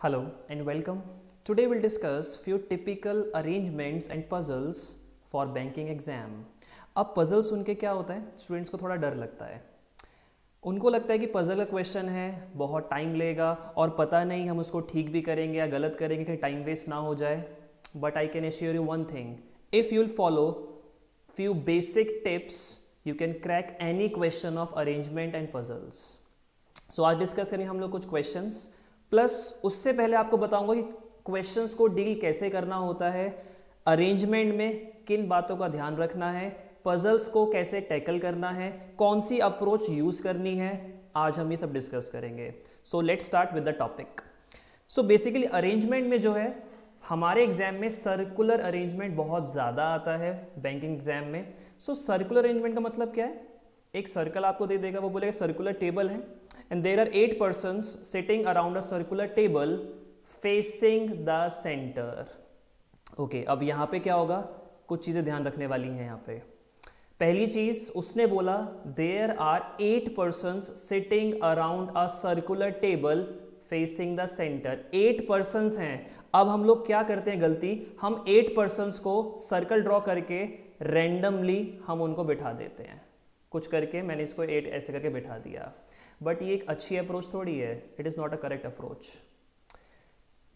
Hello and welcome. Today we'll discuss few typical arrangements and puzzles for banking exam. अब puzzle सुन के क्या होता है, स्टूडेंट्स को थोड़ा डर लगता है. उनको लगता है कि पजल का क्वेश्चन है, बहुत टाइम लेगा और पता नहीं हम उसको ठीक भी करेंगे या गलत करेंगे, कहीं टाइम वेस्ट ना हो जाए. But I can assure you one thing, if you will follow few basic tips you can crack any question of arrangement and puzzles. So आज डिस्कस करेंगे हम लोग कुछ क्वेश्चंस, प्लस उससे पहले आपको बताऊंगा कि क्वेश्चंस को डील कैसे करना होता है, अरेंजमेंट में किन बातों का ध्यान रखना है, पजल्स को कैसे टैकल करना है, कौन सी अप्रोच यूज करनी है. आज हम ये सब डिस्कस करेंगे. So let's start with the topic. So basically arrangement में जो है हमारे एग्जाम में सर्कुलर अरेंजमेंट बहुत ज़्यादा आता है बैंकिंग एग्जाम में. सो सर्कुलर अरेंजमेंट का मतलब क्या है, एक सर्कल आपको दे देगा, वो बोलेगा सर्कुलर टेबल है and there are 8 persons sitting around a circular table facing the centre. Okay, अब यहाँ पे क्या होगा, कुछ चीज़ें ध्यान रखने वाली हैं यहाँ पे. पहली चीज उसने बोला there are 8 persons sitting around a circular table facing the centre. 8 persons हैं. अब हम लोग क्या करते हैं गलती, हम 8 पर्सन्स को सर्कल ड्रॉ करके रैंडमली हम उनको बिठा देते हैं. कुछ करके मैंने इसको 8 ऐसे करके बिठा दिया, बट ये एक अच्छी अप्रोच थोड़ी है. It is not a correct approach.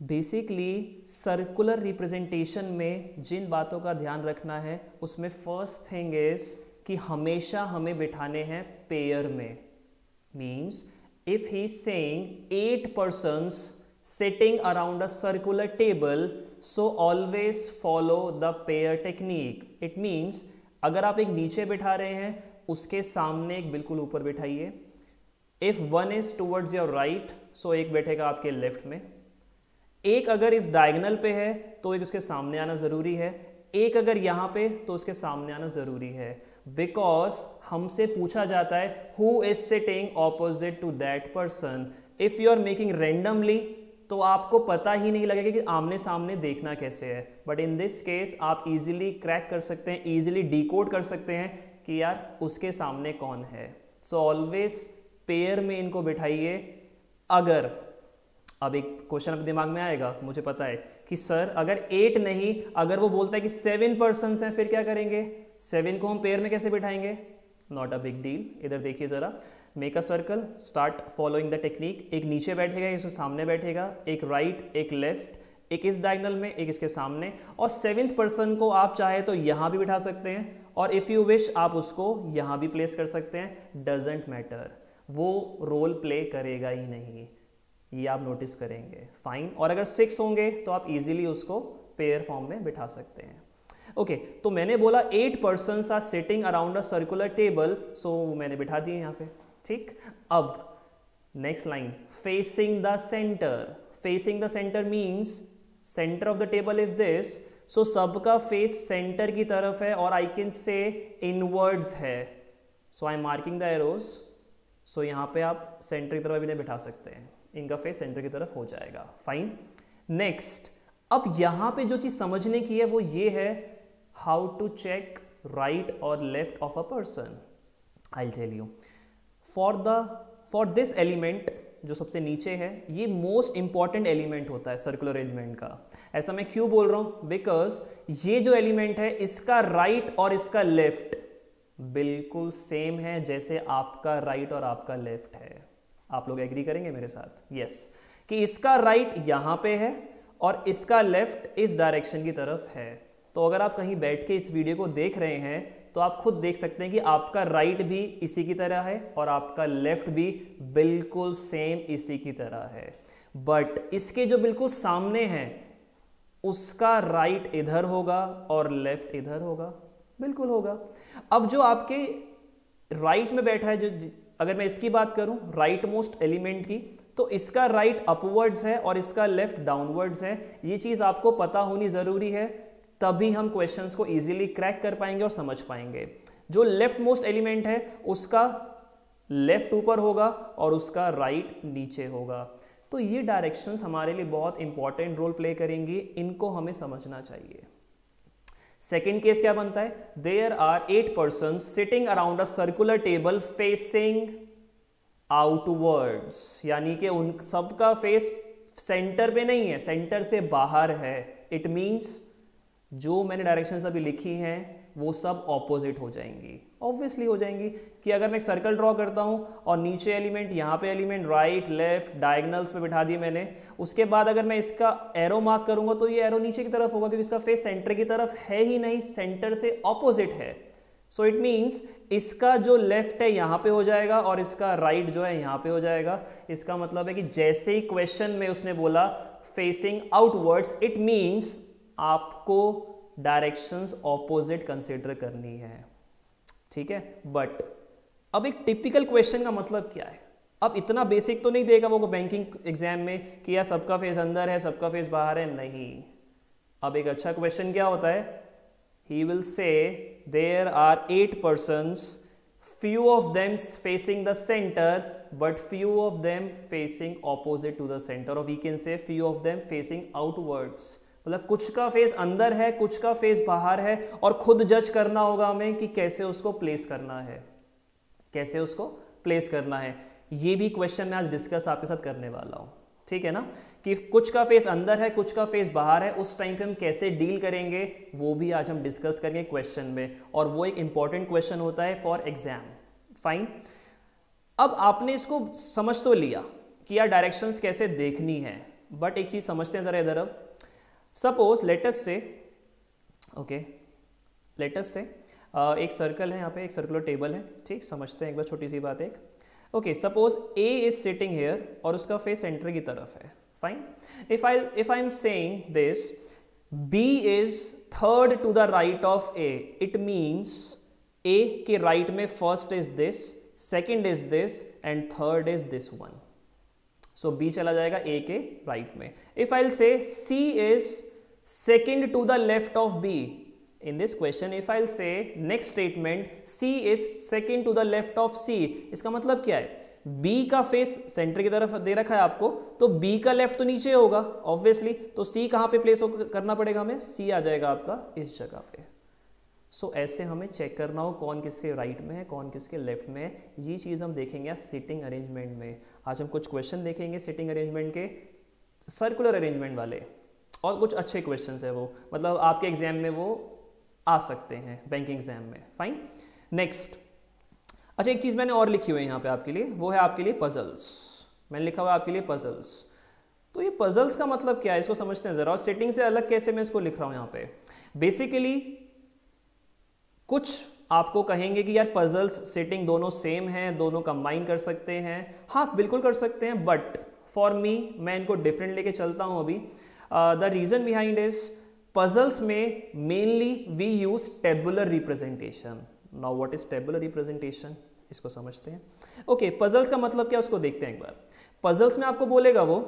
Basically circular representation में जिन बातों का ध्यान रखना है उसमें फर्स्ट थिंग इज कि हमेशा हमें बिठाने हैं पेयर में. Means if he is saying 8 persons sitting around a circular table, so always follow the pair technique. It means अगर आप एक नीचे बिठा रहे हैं उसके सामने एक बिल्कुल ऊपर बिठाइए. If one is towards your right, so एक बैठेगा आपके लेफ्ट में. एक अगर इस डायगोनल पे है तो एक उसके सामने आना ज़रूरी है. एक अगर यहाँ पे तो उसके सामने आना ज़रूरी है. बिकॉज हमसे पूछा जाता है who is sitting opposite to that person. If you are making randomly तो आपको पता ही नहीं लगेगा कि आमने सामने देखना कैसे है. बट इन दिस केस आप इजीली क्रैक कर सकते हैं, इजीली डिकोड कर सकते हैं कि यार उसके सामने कौन है. सो ऑलवेज पेयर में इनको बिठाइए. अगर अब एक क्वेश्चन अपने दिमाग में आएगा, मुझे पता है कि सर अगर 8 नहीं, अगर वो बोलता है कि 7 पर्सन्स हैं फिर क्या करेंगे, 7 को हम पेयर में कैसे बिठाएंगे. Not a big deal. इधर देखिए जरा, make a circle, start following the technique. एक नीचे बैठेगा, एक सामने बैठेगा, एक राइट, एक लेफ्ट, एक इस डायगोनल में, एक इसके सामने. और 7th पर्सन को आप चाहे तो यहाँ भी बिठा सकते हैं और इफ़ यू विश आप उसको यहाँ भी प्लेस कर सकते हैं. डजेंट मैटर, वो रोल प्ले करेगा ही नहीं, ये आप नोटिस करेंगे. फाइन. और अगर 6 होंगे तो आप इजीली उसको पेयर फॉर्म में बिठा सकते हैं. ओके, तो मैंने बोला 8 persons are sitting around a circular table, so मैंने बिठा दिए यहाँ पे. ठीक. अब next line, facing the centre. Facing the centre means centre of the table is this, so सबका फेस सेंटर की तरफ है और आई कैन से इनवर्ड्स है. So I am marking the arrows. So यहाँ पे आप सेंटर की तरफ भी नहीं बिठा सकते हैं, इनका फेस सेंटर की तरफ हो जाएगा. फाइन. नेक्स्ट, अब यहाँ पे जो चीज समझने की है वो ये है, हाउ टू चेक राइट और left of a person. I tell you. For this element जो सबसे नीचे है, ये मोस्ट इंपॉर्टेंट एलिमेंट होता है सर्कुलर अरेंजमेंट का. ऐसा मैं क्यों बोल रहा हूं, बिकॉज ये जो एलिमेंट है इसका राइट और इसका लेफ्ट बिल्कुल सेम है जैसे आपका राइट और आपका लेफ्ट है. आप लोग एग्री करेंगे मेरे साथ. यस, कि इसका राइट यहां पे है और इसका लेफ्ट इस डायरेक्शन की तरफ है. तो अगर आप कहीं बैठ के इस वीडियो को देख रहे हैं तो आप खुद देख सकते हैं कि आपका राइट भी इसी की तरह है और आपका लेफ्ट भी बिल्कुल सेम इसी की तरह है. बट इसके जो बिल्कुल सामने हैं उसका राइट इधर होगा और लेफ्ट इधर होगा. बिल्कुल होगा. अब जो आपके राइट में बैठा है, जो अगर मैं इसकी बात करूं राइट मोस्ट एलिमेंट की, तो इसका राइट अपवर्ड्स है और इसका लेफ्ट डाउनवर्ड्स है. ये चीज आपको पता होनी जरूरी है, तभी हम क्वेश्चंस को इजीली क्रैक कर पाएंगे और समझ पाएंगे. जो लेफ्ट मोस्ट एलिमेंट है उसका लेफ्ट ऊपर होगा और उसका राइट नीचे होगा. तो ये डायरेक्शंस हमारे लिए बहुत इंपॉर्टेंट रोल प्ले करेंगी, इनको हमें समझना चाहिए. सेकेंड केस क्या बनता है, there are 8 persons sitting around a circular table facing outwards, यानी कि उन सबका फेस सेंटर पे नहीं है, सेंटर से बाहर है। इट मीन्स जो मैंने डायरेक्शंस अभी लिखी हैं वो सब ऑपोजिट हो जाएंगी, ऑब्वियसली हो जाएंगी। कि अगर मैं एक सर्कल ड्रॉ करता हूं और नीचे एलिमेंट, यहाँ पे एलिमेंट राइट लेफ्ट डायगोनल्स पे बिठा दिए मैंने, उसके बाद अगर मैं इसका एरो मार्क करूंगा तो ये एरो नीचे की तरफ होगा क्योंकि इसका फेस सेंटर की तरफ है ही नहीं, सेंटर से ऑपोजिट है। सो इट मीन्स इसका जो लेफ्ट है यहाँ पे हो जाएगा और इसका राइट जो है यहाँ पे हो जाएगा। इसका मतलब है कि जैसे ही क्वेश्चन में उसने बोला फेसिंग आउटवर्ड्स, इट मीन्स आपको डायरेक्शंस ऑपोजिट कंसिडर करनी है, ठीक है। बट अब एक टिपिकल क्वेश्चन का मतलब क्या है? अब इतना बेसिक तो नहीं देगा वो बैंकिंग एग्जाम में कि यार सबका फेस अंदर है सबका फेस बाहर है, नहीं। अब एक अच्छा क्वेश्चन क्या होता है? He will say there are 8 persons, few of them facing the center but few of them facing opposite to the center, or we can say few of them facing outwards। मतलब कुछ का face अंदर है कुछ का face बाहर है और खुद जज करना होगा हमें कि कैसे उसको प्लेस करना है, कैसे उसको प्लेस करना है। ये भी क्वेश्चन मैं आज डिस्कस आपके साथ करने वाला हूं, ठीक है ना। कि कुछ का फेस अंदर है कुछ का फेस बाहर है, उस टाइम पे हम कैसे डील करेंगे वो भी आज हम डिस्कस करेंगे क्वेश्चन में, और वो एक इंपॉर्टेंट क्वेश्चन होता है फॉर एग्जाम। फाइन। अब आपने इसको समझ तो लिया कि यार डायरेक्शंस कैसे देखनी है, बट एक चीज समझते हैं जरा इधर। अब suppose let's say, okay let's say एक सर्कल है, यहाँ पे एक सर्कुलर टेबल है, ठीक। समझते हैं एक बार छोटी सी बात। एक okay suppose A is sitting here और उसका फेस सेंटर की तरफ है। Fine. If I am saying this B is third to the right of A, it means A के राइट में first is this, second is this and third is this one. So B चला जाएगा ए के right में। If I will say C is second to the left of B, in this question if I'll say next statement C is second to the left of C, इसका मतलब क्या है? B का face centre की तरफ दे रखा है आपको, तो B का लेफ्ट तो नीचे होगा ऑब्वियसली, तो C कहाँ पे प्लेस करना पड़ेगा हमें? C आ जाएगा आपका इस जगह पे। सो ऐसे हमें चेक करना हो कौन किसके राइट में है कौन किसके लेफ्ट में है। ये चीज़ हम देखेंगे सिटिंग अरेंजमेंट में। आज हम कुछ क्वेश्चन देखेंगे सिटिंग अरेंजमेंट के, सर्कुलर अरेंजमेंट वाले, और कुछ अच्छे क्वेश्चन है वो, मतलब आपके एग्जाम में वो आ सकते हैं बैंकिंग एग्जाम में। फाइन। नेक्स्ट, अच्छा एक चीज़ मैंने और लिखी हुई है यहाँ पे आपके लिए, वो है आपके लिए पजल्स। मैंने लिखा हुआ है आपके लिए पजल्स। तो ये पजल्स का मतलब क्या है इसको समझते हैं जरा, और सेटिंग से अलग कैसे मैं इसको लिख रहा हूँ यहाँ पे। बेसिकली कुछ आपको कहेंगे कि यार पजल्स सेटिंग दोनों सेम हैं, दोनों कंबाइन कर सकते हैं। हाँ बिल्कुल कर सकते हैं, बट फॉर मी मैं इनको डिफरेंट लेके चलता हूँ अभी। The reason behind is puzzles में mainly we use tabular representation. Now what is tabular representation, इसको समझते हैं। ओके पजल्स का मतलब क्या उसको देखते हैं एक बार। पजल्स में आपको बोलेगा वो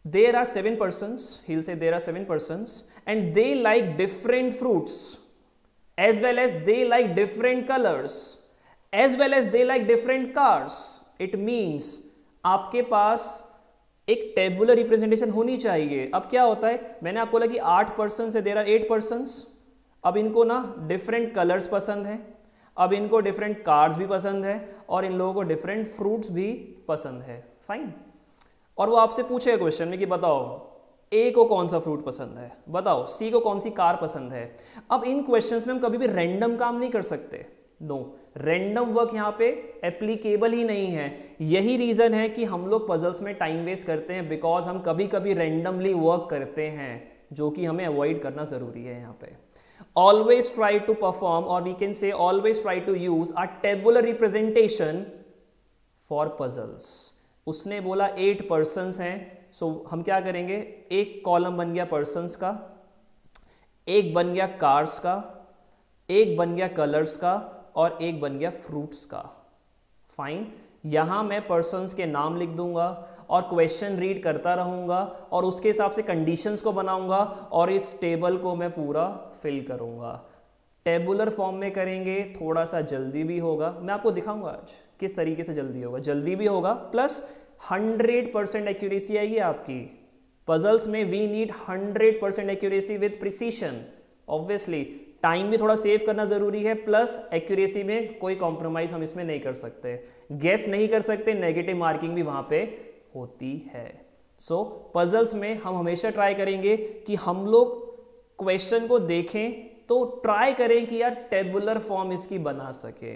there are 7 persons, he will say there are 7 persons and they like different fruits as well as they like different colors as well as they like different cars। it means आपके पास एक tabular representation होनी चाहिए। अब क्या होता है, मैंने आपको बोला कि 8 persons है, देयर आर 8 persons। अब इनको ना डिफरेंट कलर्स पसंद है, अब इनको डिफरेंट कार्स भी पसंद है, और इन लोगों को डिफरेंट फ्रूट्स भी पसंद है। फाइन। और वो आपसे पूछेगा क्वेश्चन में कि बताओ ए को कौन सा फ्रूट पसंद है, बताओ सी को कौन सी कार पसंद है। अब इन क्वेश्चंस में हम कभी भी रैंडम काम नहीं कर सकते, नो, रैंडम वर्क यहाँ पे एप्लीकेबल ही नहीं है। यही रीजन है कि हम लोग पजल्स में टाइम वेस्ट करते हैं, बिकॉज हम कभी कभी रैंडमली वर्क करते हैं, जो कि हमें अवॉइड करना जरूरी है यहाँ पे। ऑलवेज ट्राई टू परफॉर्म, और we can say always try to use a tabular representation for puzzles. उसने बोला 8 persons हैं, सो हम क्या करेंगे, एक कॉलम बन गया पर्सन्स का, एक बन गया कार्स का, एक बन गया कलर्स का, और एक बन गया फ्रूट्स का। फाइन। यहां मैं पर्सन्स के नाम लिख दूंगा और क्वेश्चन रीड करता रहूंगा और उसके हिसाब से कंडीशंस को बनाऊंगा और इस टेबल को मैं पूरा फिल करूंगा। टेबुलर फॉर्म में करेंगे, थोड़ा सा जल्दी भी होगा, मैं आपको दिखाऊंगा आज किस तरीके से जल्दी होगा, जल्दी भी होगा प्लस 100% एक्यूरेसी आएगी आपकी। पजल्स में we need 100% accuracy with precision. Obviously time भी थोड़ा सेव करना जरूरी है, प्लस एक्यूरेसी में कोई कॉम्प्रोमाइज हम इसमें नहीं कर सकते, गेस नहीं कर सकते, नेगेटिव मार्किंग भी वहां पे होती है। सो पजल्स में हम हमेशा ट्राई करेंगे कि हम लोग क्वेश्चन को देखें तो ट्राई करें कि यार टेबुलर फॉर्म इसकी बना सके।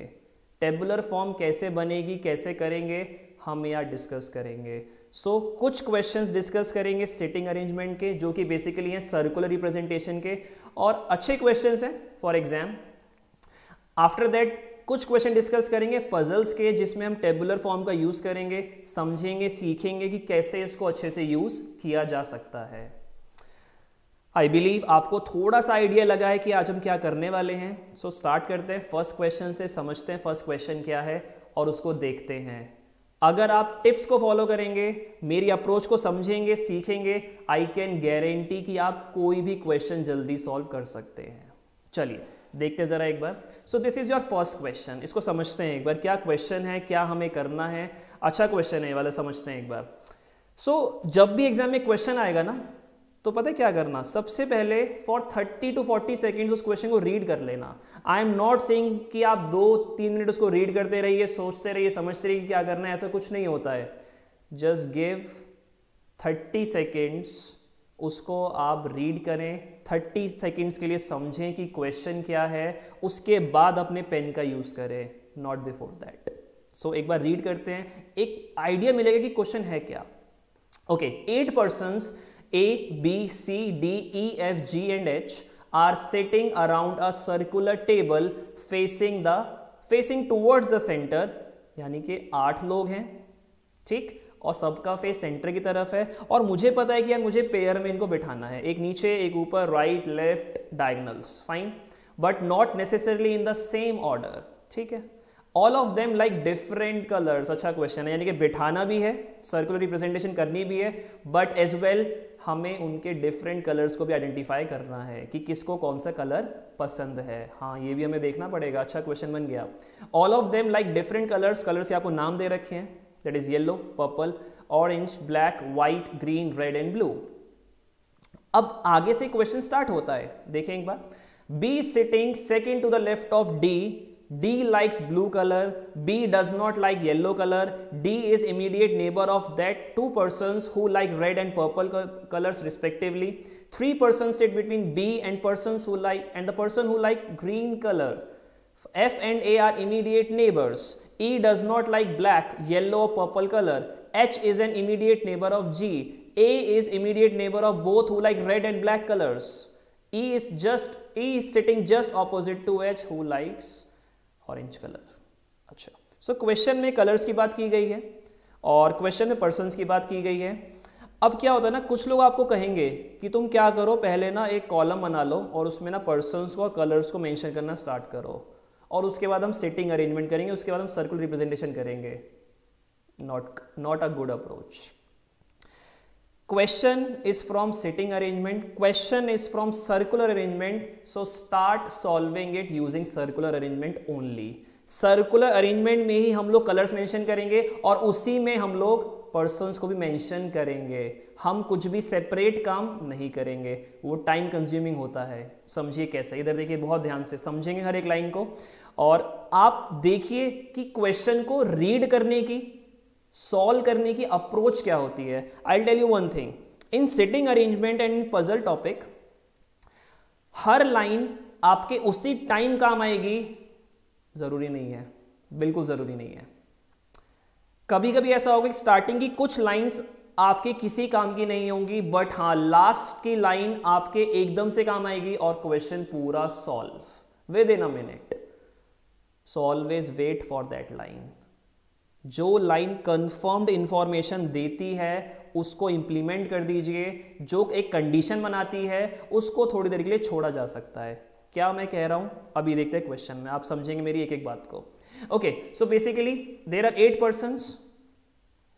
टेबुलर फॉर्म कैसे बनेगी, कैसे करेंगे, हम यहाँ डिस्कस करेंगे। सो कुछ क्वेश्चंस डिस्कस करेंगे सिटिंग अरेंजमेंट के, जो कि बेसिकली हैं सर्कुलर रिप्रेजेंटेशन के, और अच्छे क्वेश्चंस हैं फॉर एग्जाम। आफ्टर दैट कुछ क्वेश्चन डिस्कस करेंगे पजल्स के, जिसमें हम टेबुलर फॉर्म का यूज करेंगे, समझेंगे, सीखेंगे कि कैसे इसको अच्छे से यूज किया जा सकता है। आई बिलीव आपको थोड़ा सा आइडिया लगा है कि आज हम क्या करने वाले हैं। सो स्टार्ट करते हैं फर्स्ट क्वेश्चन से, समझते हैं फर्स्ट क्वेश्चन क्या है और उसको देखते हैं। अगर आप टिप्स को फॉलो करेंगे, मेरी अप्रोच को समझेंगे, सीखेंगे, आई कैन गारंटी कि आप कोई भी क्वेश्चन जल्दी सॉल्व कर सकते हैं। चलिए देखते हैं जरा एक बार। So this is your first question, इसको समझते हैं एक बार, क्या क्वेश्चन है, क्या हमें करना है। अच्छा क्वेश्चन है ये वाला, समझते हैं एक बार। सो जब भी एग्जाम में क्वेश्चन आएगा ना, तो पता है क्या करना, सबसे पहले फॉर 30 to 40 सेकेंड्स उस क्वेश्चन को रीड कर लेना। आई एम नॉट सेइंग कि आप 2-3 मिनट उसको रीड करते रहिए, सोचते रहिए, समझते रहिए कि क्या करना है, ऐसा कुछ नहीं होता है। जस्ट गिव 30 सेकेंड्स, उसको आप रीड करें, 30 सेकेंड्स के लिए समझें कि क्वेश्चन क्या है, उसके बाद अपने पेन का यूज करें, नॉट बिफोर दैट। सो एक बार रीड करते हैं, एक आइडिया मिलेगा कि क्वेश्चन है क्या। Okay, 8 persons A, B, C, D, E, F, G and H are sitting around a circular table facing towards the center, यानी कि 8 लोग हैं, ठीक, और सबका फेस सेंटर की तरफ है। और मुझे पता है कि यार मुझे पेयर में इनको बिठाना है, एक नीचे एक ऊपर, right left diagonals, fine, but not necessarily in the same order, ठीक है। All of them like different colours, अच्छा क्वेश्चन है, यानी कि बिठाना भी है, सर्कुलर रिप्रेजेंटेशन करनी भी है, बट एज वेल हमें उनके डिफरेंट कलर्स को भी आइडेंटिफाई करना है कि किसको कौन सा कलर पसंद है। हाँ, ये भी हमें देखना पड़ेगा। अच्छा क्वेश्चन बन गया। All of them like different colours, colours आपको नाम दे रखे हैं, that is yellow, purple, orange, black, white, green, red and blue. अब आगे से क्वेश्चन स्टार्ट होता है, देखें एक बार। B sitting second to the left of D, D likes blue color, B does not like yellow color, D is immediate neighbor of that 2 persons who like red and purple colors respectively. 3 persons sit between B and the person who like green color. F and A are immediate neighbors. E does not like black, yellow or purple color. H is an immediate neighbor of G. A is immediate neighbor of both who like red and black colors. E is sitting just opposite to H who likes orange colour. अच्छा, so question में colours की बात की गई है और question में persons की बात की गई है। अब क्या होता है ना, कुछ लोग आपको कहेंगे कि तुम क्या करो, पहले ना एक कॉलम बना लो और उसमें ना पर्सन्स को और कलर्स को मेंशन करना स्टार्ट करो, और उसके बाद हम सिटिंग अरेंजमेंट करेंगे, उसके बाद हम सर्कुलर रिप्रेजेंटेशन करेंगे। Not a good approach. Question is from sitting arrangement, question is from circular arrangement, so start solving it using circular arrangement only. Circular arrangement में ही हम लोग कलर्स मेंशन करेंगे और उसी में हम लोग पर्सन्स को भी मेंशन करेंगे। हम कुछ भी सेपरेट काम नहीं करेंगे, वो टाइम कंज्यूमिंग होता है। समझिए कैसे, इधर देखिए, बहुत ध्यान से समझेंगे हर एक लाइन को, और आप देखिए कि क्वेश्चन को रीड करने की, सॉल्व करने की अप्रोच क्या होती है। I tell you one thing, in sitting arrangement and in puzzle topic, हर लाइन आपके उसी टाइम काम आएगी जरूरी नहीं है, बिल्कुल जरूरी नहीं है। कभी कभी ऐसा होगा कि स्टार्टिंग की कुछ लाइंस आपके किसी काम की नहीं होंगी, बट हाँ लास्ट की लाइन आपके एकदम से काम आएगी और क्वेश्चन पूरा solve within a minute. So always wait for that line. जो लाइन कंफर्म्ड इंफॉर्मेशन देती है उसको इंप्लीमेंट कर दीजिए, जो एक कंडीशन बनाती है उसको थोड़ी देर के लिए छोड़ा जा सकता है। क्या मैं कह रहा हूं अभी देखते हैं क्वेश्चन में, आप समझेंगे मेरी एक एक बात को। Okay, so basically there are 8 persons,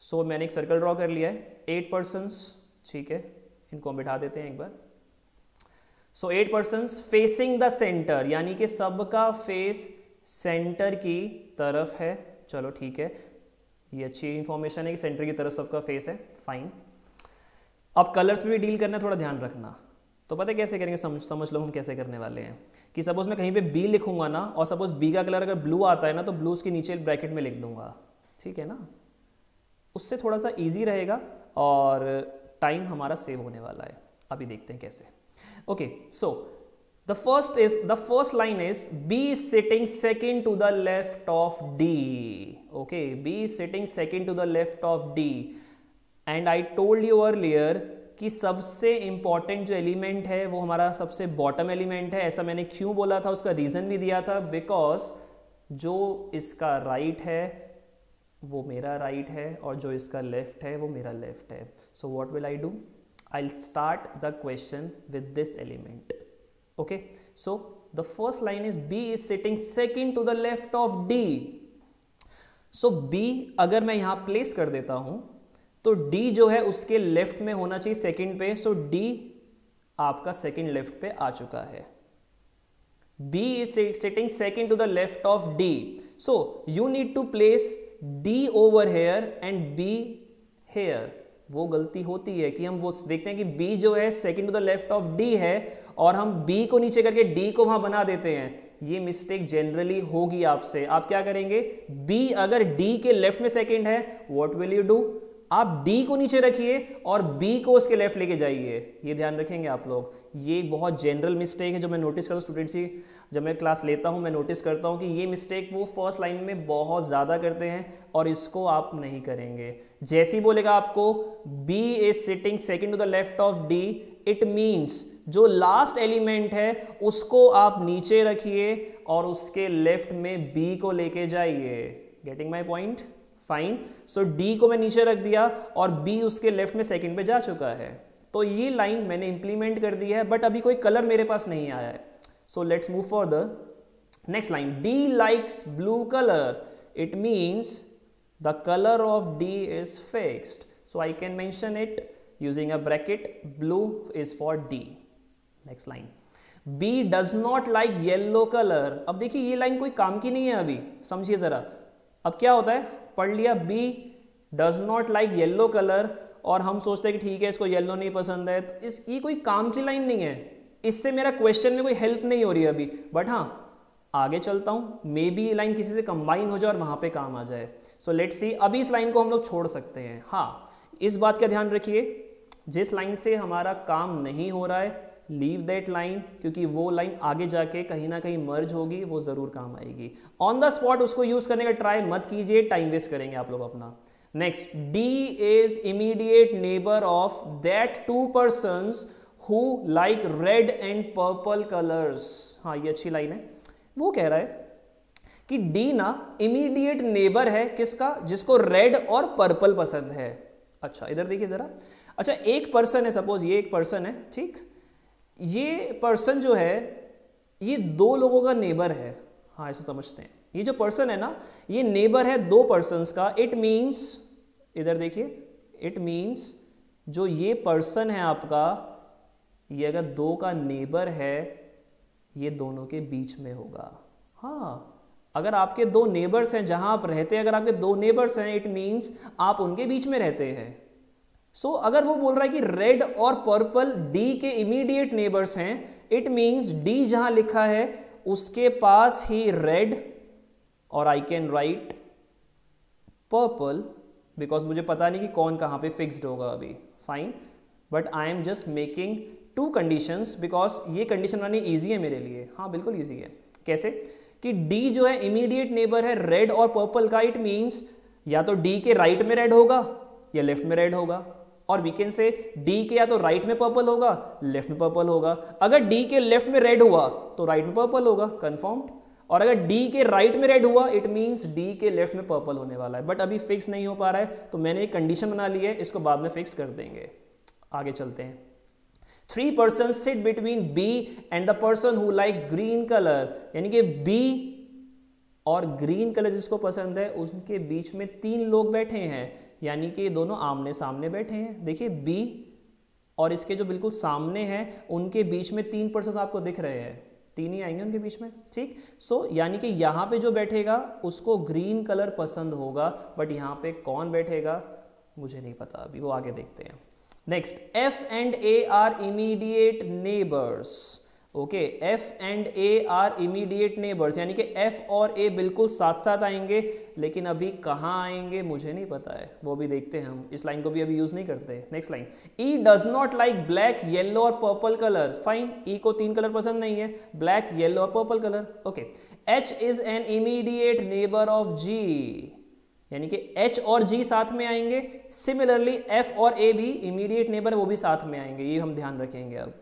so मैंने एक सर्कल ड्रॉ कर लिया है, 8 पर्सन्स, ठीक है, इनको हम बिठा देते हैं एक बार। सो 8 पर्सन्स फेसिंग द सेंटर, यानी कि सबका फेस सेंटर की तरफ है। चलो ठीक है, ये अच्छी इंफॉर्मेशन है कि सेंटर की तरफ सबका फेस है, फाइन। अब कलर्स में भी डील करना, थोड़ा ध्यान रखना। तो पता है कैसे करेंगे, समझ लो हम कैसे करने वाले हैं। कि सपोज मैं कहीं पे बी लिखूंगा ना, और सपोज बी का कलर अगर ब्लू आता है ना, तो ब्लू उसके नीचे ब्रैकेट में लिख दूंगा, ठीक है ना, उससे थोड़ा सा इजी रहेगा और टाइम हमारा सेव होने वाला है। अभी देखते हैं कैसे। Okay, so the first line is B is sitting second to the left of D. Okay, B is sitting second to the left of D. And I told you earlier कि सबसे important जो element है वो हमारा सबसे bottom element है। ऐसा मैंने क्यों बोला था, उसका रीजन भी दिया था, बिकॉज जो इसका राइट है वो मेरा राइट है और जो इसका लेफ्ट है वो मेरा लेफ्ट है। So what will I do, I will start the question with this element. Okay, so the first line is B is sitting second to the left of D. So B अगर मैं यहां place कर देता हूं तो D जो है उसके लेफ्ट में होना चाहिए सेकंड पे। So D आपका सेकंड लेफ्ट पे आ चुका है। B is sitting second to the left of D. So you need to place D over here and B here. वो गलती होती है कि हम वो देखते हैं कि B जो है second to the left of D है और हम B को नीचे करके D को वहां बना देते हैं। ये मिस्टेक जनरली होगी आपसे। आप क्या करेंगे, B अगर D के लेफ्ट में सेकंड है, व्हाट विल यू डू, आप D को नीचे रखिए और B को उसके लेफ्ट लेके जाइए। ये ध्यान रखेंगे आप लोग। ये बहुत जनरल मिस्टेक है जो मैं नोटिस करता हूँ स्टूडेंट्स की, जब मैं क्लास लेता हूँ मैं नोटिस करता हूँ कि ये मिस्टेक वो फर्स्ट लाइन में बहुत ज़्यादा करते हैं और इसको आप नहीं करेंगे। जैसे ही बोलेगा आपको B is sitting second to the left of D, it means जो लास्ट एलिमेंट है उसको आप नीचे रखिए और उसके लेफ्ट में B को लेके जाइए। Getting my point? Fine. So D को मैं नीचे रख दिया और B उसके लेफ्ट में सेकंड पे जा चुका है। तो ये लाइन मैंने इंप्लीमेंट कर दी है, बट अभी कोई कलर मेरे पास नहीं आया है। So let's move further. Next line, D likes blue color. It means the color of D is fixed. So I can mention it using a bracket. Blue is for D. Next line, B does not like yellow color. अब देखिए ये line कोई काम की नहीं है, अभी समझिए जरा। अब क्या होता है, पढ़ लिया B does not like yellow color और हम सोचते हैं कि ठीक है इसको येलो नहीं पसंद है, तो ये कोई काम की लाइन नहीं है। इससे मेरा क्वेश्चन में कोई हेल्प नहीं हो रही है अभी, बट हाँ आगे चलता हूँ, मे बी लाइन किसी से कंबाइन हो जाए और वहां पे काम आ जाए। सो लेट्स सी, अभी इस लाइन को हम लोग छोड़ सकते हैं। हाँ, इस बात का ध्यान रखिए, जिस लाइन से हमारा काम नहीं हो रहा है लीव दैट लाइन, क्योंकि वो लाइन आगे जाके कहीं ना कहीं मर्ज होगी, वो जरूर काम आएगी। ऑन द स्पॉट उसको यूज करने का ट्राई मत कीजिए, टाइम वेस्ट करेंगे आप लोग अपना। Next, D is immediate neighbor of that two persons who like red and purple colors. हाँ, ये अच्छी लाइन है। वो कह रहा है कि D ना इमीडिएट नेबर है किसका, जिसको रेड और पर्पल पसंद है। अच्छा इधर देखिए जरा। अच्छा, एक पर्सन है, सपोज ये एक पर्सन है, ठीक, ये पर्सन जो है ये दो लोगों का नेबर है। हाँ, ऐसे समझते हैं, ये जो पर्सन है ना ये नेबर है दो पर्सन्स का। इट मीन्स, इधर देखिए, इट मीन्स जो ये पर्सन है आपका, ये अगर दो का नेबर है ये दोनों के बीच में होगा। हाँ, अगर आपके दो नेबर्स हैं जहां आप रहते हैं, अगर आपके दो नेबर्स हैं इट मीन्स आप उनके बीच में रहते हैं। सो अगर वो बोल रहा है कि रेड और पर्पल D के इमीडिएट नेबर्स हैं, इट मीन्स D जहां लिखा है उसके पास ही रेड, और I can write purple because मुझे पता नहीं कि कौन कहां पे फिक्स्ड होगा अभी। Fine, but I am just making to conditions because ये कंडीशन बनानी ईजी है मेरे लिए। हाँ बिल्कुल ईजी है। कैसे कि D जो है इमीडिएट नेबर है रेड और पर्पल का, इट मीन्स या तो D के राइट में रेड होगा या लेफ्ट में रेड होगा, और वी कैन से D के या तो राइट में पर्पल होगा लेफ्ट में पर्पल होगा। अगर D के लेफ्ट में रेड हुआ तो राइट में पर्पल होगा, कंफर्म्ड। और अगर D के राइट में रेड हुआ इट मींस D के लेफ्ट में पर्पल होने वाला है, बट अभी फिक्स नहीं हो पा रहा है, तो मैंने एक कंडीशन बना ली है, इसको बाद में फिक्स कर देंगे। आगे चलते हैं। 3 persons sit between B and the person who likes green color, यानी कि B और ग्रीन कलर जिसको पसंद है उनके बीच में 3 लोग बैठे हैं, यानी कि ये दोनों आमने सामने बैठे हैं। देखिए B और इसके जो बिल्कुल सामने हैं उनके बीच में 3 पर्सन आपको दिख रहे हैं, 3 ही आएंगे उनके बीच में, ठीक। सो यानी कि यहाँ पे जो बैठेगा उसको ग्रीन कलर पसंद होगा, बट यहाँ पे कौन बैठेगा मुझे नहीं पता, अभी वो आगे देखते हैं। Next, F and A are immediate neighbours. Okay, F and A are immediate neighbours, यानी कि एफ और ए बिल्कुल साथ साथ आएंगे, लेकिन अभी कहाँ आएंगे मुझे नहीं पता है, वो भी देखते हैं हम, इस लाइन को भी अभी यूज नहीं करते। Next line, E does not like black yellow और पर्पल कलर, फाइन, ई को 3 कलर पसंद नहीं है, ब्लैक येलो और purple colour. Okay, H is an immediate neighbour of G, यानी कि H और G साथ में आएंगे, सिमिलरली F और A भी इमीडिएट नेबर वो भी साथ में आएंगे, ये हम ध्यान रखेंगे अब।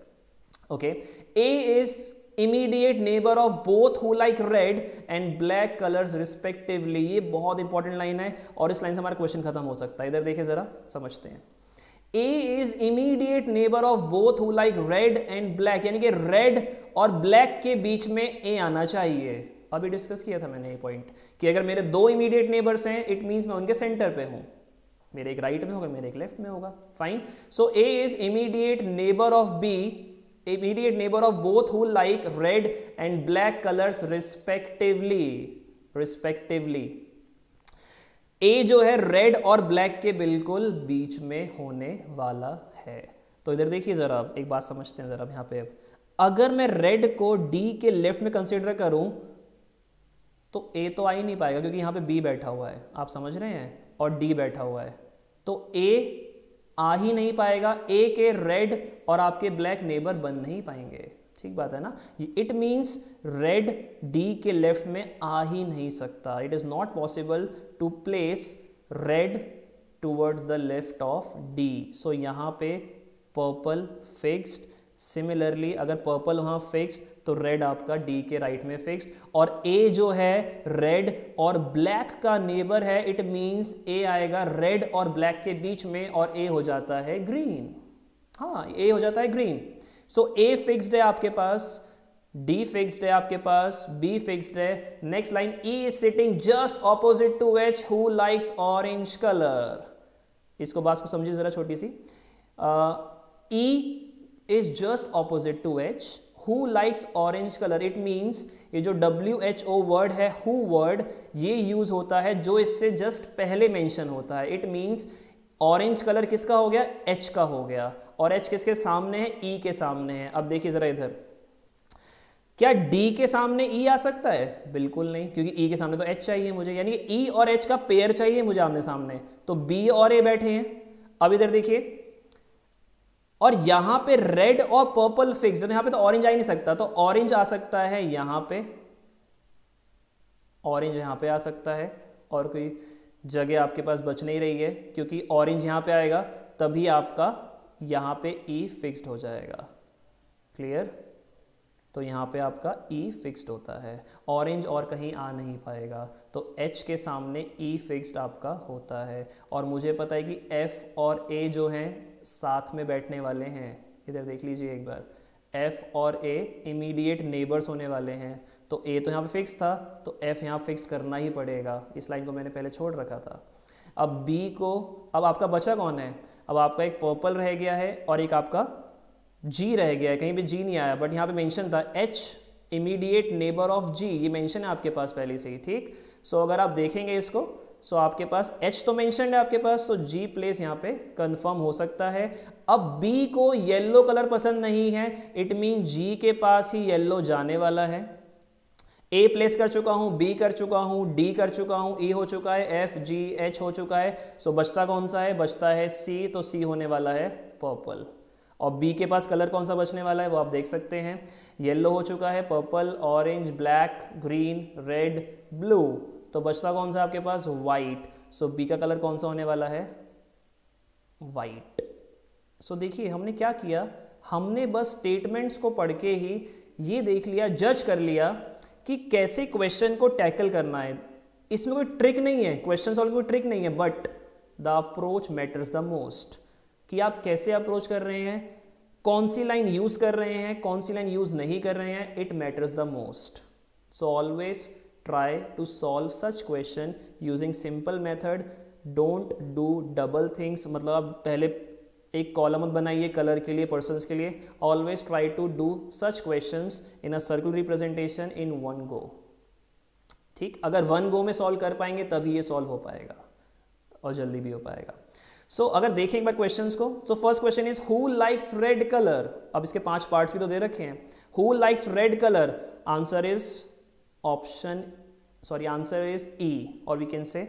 Okay, A is immediate neighbour of both who like red and black colours respectively, ये बहुत इंपॉर्टेंट लाइन है और इस लाइन से हमारा क्वेश्चन खत्म हो सकता है। इधर देखिए जरा, समझते हैं। A is immediate neighbour of both who like red and black, यानी कि रेड और ब्लैक के बीच में A आना चाहिए। अभी डिस्कस किया था मैंने ये पॉइंट कि अगर मेरे 2 इमीडिएट नेबर्स हैं, इट मींस मैं उनके सेंटर पे हूं, मेरे एक राइट में होगा, मेरे एक लेफ्ट में होगा, fine. So A is immediate neighbour of B, immediate neighbour of both who like red and black colours respectively, respectively. A जो है रेड और ब्लैक के बिल्कुल बीच में होने वाला है। तो इधर देखिए जरा, एक बात समझते हैं जरा यहां पे। अब अगर मैं रेड को डी के लेफ्ट में कंसीडर करूं तो ए तो आ ही नहीं पाएगा, क्योंकि यहां पे बी बैठा हुआ है, आप समझ रहे हैं, और डी बैठा हुआ है, तो ए आ ही नहीं पाएगा, ए के रेड और आपके ब्लैक नेबर बन नहीं पाएंगे, ठीक बात है ना। इट मींस रेड डी के लेफ्ट में आ ही नहीं सकता, it is not possible to place red towards the left of D. So यहां पे पर्पल फिक्स्ड, सिमिलरली अगर पर्पल वहां फिक्स्ड तो रेड आपका डी के राइट में फिक्स्ड, और ए जो है रेड और ब्लैक का नेबर है, इट मींस ए आएगा रेड और ब्लैक के बीच में और ए हो जाता है ग्रीन। हाँ, ए हो जाता है ग्रीन। सो ए फिक्स्ड है आपके पास, डी फिक्स्ड है आपके पास, बी फिक्स्ड है। Next line, E is sitting just opposite to H who likes orange colour. इसको बात को समझिए जरा छोटी सी। ई is just opposite to H, who likes orange color, it means ये जो WHO वर्ड है, who वर्ड, ये यूज होता है जो इससे जस्ट पहले मेंशन होता है। इट मींस ऑरेंज कलर किसका हो गया, H का हो गया, और H किसके सामने है, E के सामने है। अब देखिए जरा इधर, क्या D के सामने E आ सकता है, बिल्कुल नहीं, क्योंकि E के सामने तो H चाहिए मुझे, यानी कि E और H का पेयर चाहिए मुझे आमने सामने, तो B और A बैठे हैं। अब इधर देखिए, और यहां पे रेड और पर्पल फिक्स है, यहां पे तो ऑरेंज आ ही नहीं सकता, तो ऑरेंज आ सकता है यहां पे, ऑरेंज यहां पे आ सकता है, और कोई जगह आपके पास बच नहीं रही है, क्योंकि ऑरेंज यहां पे आएगा तभी आपका यहां पे ई फिक्स्ड हो जाएगा। क्लियर? तो यहां पे आपका ई फिक्स्ड होता है, ऑरेंज और कहीं आ नहीं पाएगा, तो एच के सामने ई फिक्स्ड आपका होता है। और मुझे पता है कि एफ और ए जो हैं साथ में बैठने वाले हैं, इधर देख लीजिए एक बार, F और A इमीडिएट नेबर्स होने वाले हैं, तो A तो यहाँ पे फिक्स था, तो F यहाँ फिक्स करना ही पड़ेगा, इस लाइन को मैंने पहले छोड़ रखा था। अब B को, अब आपका बचा कौन है, अब आपका एक पर्पल रह गया है और एक आपका G रह गया है, कहीं पे G नहीं आया, बट यहाँ पे मेंशन था H immediate neighbour of G, ये मेंशन है आपके पास पहले से ही, ठीक। सो अगर आप देखेंगे इसको, सो आपके पास H तो मेंशन है आपके पास, तो G प्लेस यहाँ पे कंफर्म हो सकता है। अब B को येलो कलर पसंद नहीं है, इट मीन G के पास ही येलो जाने वाला है। A प्लेस कर चुका हूं, B कर चुका हूं, D कर चुका हूं, E हो चुका है, F G H हो चुका है। सो बचता कौन सा है, बचता है C, तो C होने वाला है पर्पल। और B के पास कलर कौन सा बचने वाला है वो आप देख सकते हैं, येलो हो चुका है, purple, orange, black, green, red, blue, तो बचता कौन सा आपके पास, व्हाइट। सो बी का कलर कौन सा होने वाला है, व्हाइट। सो देखिए हमने क्या किया, हमने बस स्टेटमेंट्स को पढ़ के ही ये देख लिया, जज कर लिया कि कैसे क्वेश्चन को टैकल करना है। इसमें कोई ट्रिक नहीं है, क्वेश्चन सॉल्व की कोई ट्रिक नहीं है, but the approach matters the most, कि आप कैसे अप्रोच कर रहे हैं, कौन सी लाइन यूज कर रहे हैं, कौन सी लाइन यूज नहीं कर रहे हैं, it matters the most. So always try to solve such question using simple method, don't do double things, मतलब आप पहले एक कॉलम मत बनाइए कलर के लिए, पर्सन्स के लिए, always try to do such questions in a circle representation in one go, ठीक। अगर वन गो में सॉल्व कर पाएंगे तभी ये सॉल्व हो पाएगा और जल्दी भी हो पाएगा। अगर देखें एक बार क्वेश्चंस को, so first question is who likes red colour. अब इसके 5 पार्ट्स भी तो दे रखे हैं। Who likes red colour, answer is answer is E, और वी कैन से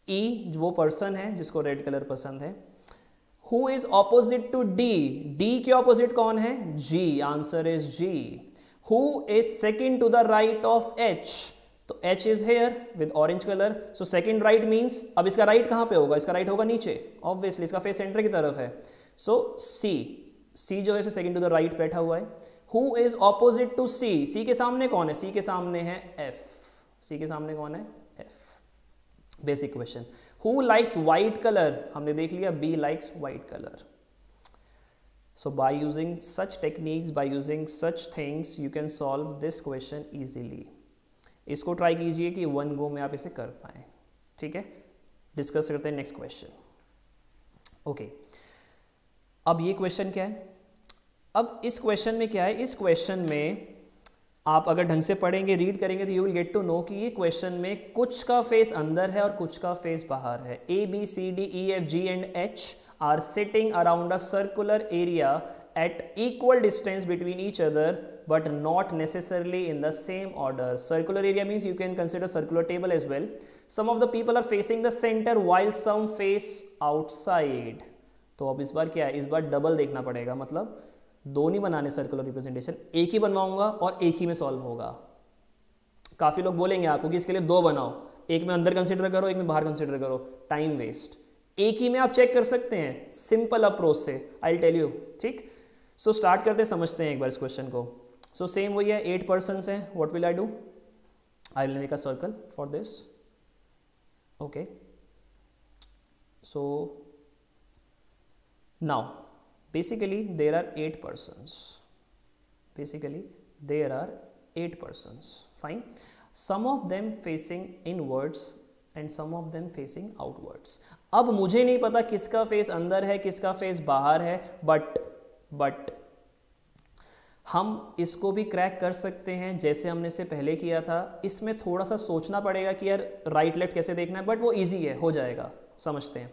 ई वो पर्सन है जिसको रेड कलर पसंद है। Who is opposite to D, D के ऑपोजिट कौन है? G, answer is G. Who is second to the right of H, तो H is here with orange colour, so second right means, अब इसका right कहां पे होगा? इसका राइट होगा नीचे, ऑब्वियसली इसका फेस सेंटर की तरफ है, सो C जो है सेकेंड टू द राइट बैठा हुआ है। Who is opposite to C, C के सामने कौन है? C के सामने है F, C के सामने कौन है? F। Basic question. Who likes white colour, हमने देख लिया B likes white colour. So by using such techniques, by using such things, you can solve this question easily. इसको ट्राई कीजिए कि 1 गो में आप इसे कर पाए, ठीक है। डिस्कस करते हैं नेक्स्ट क्वेश्चन। ओके, अब ये क्वेश्चन क्या है? अब इस क्वेश्चन में क्या है? इस क्वेश्चन में आप अगर ढंग से पढ़ेंगे, रीड करेंगे, तो you will get to know कि ये क्वेश्चन में कुछ का फेस अंदर है और कुछ का फेस बाहर है। A, B, C, D, E, F, G and H are sitting around a circular area at equal distance between each other but not necessarily in the same order. Circular area means you can consider circular table as well. Some of the people are facing the center while some face outside. तो अब इस बार क्या है? इस बार double देखना पड़ेगा, मतलब दो नहीं बनाने सर्कुलर रिप्रेजेंटेशन, एक ही बनवाऊंगा और एक ही में सॉल्व होगा। काफी लोग बोलेंगे आपको कि इसके लिए 2 बनाओ, एक में अंदर कंसिडर करो, एक में बाहर कंसिडर करो, टाइम वेस्ट। एक ही में आप चेक कर सकते हैं सिंपल अप्रोच से, आई विल टेल यू, ठीक। सो स्टार्ट करते समझते हैं एक बार इस क्वेश्चन को। सो सेम वही है, 8 पर्सन्स हैं। What will I do? I will make a circle for this. Okay, so now basically there are 8 persons. Basically there are 8 persons. Fine. Some of them facing inwards and some of them facing outwards. अब मुझे नहीं पता किसका face अंदर है किसका face बाहर है, बट हम इसको भी क्रैक कर सकते हैं जैसे हमने इसे पहले किया था। इसमें थोड़ा सा सोचना पड़ेगा कि यार राइट लेफ्ट कैसे देखना है, बट वो इजी है, हो जाएगा, समझते हैं।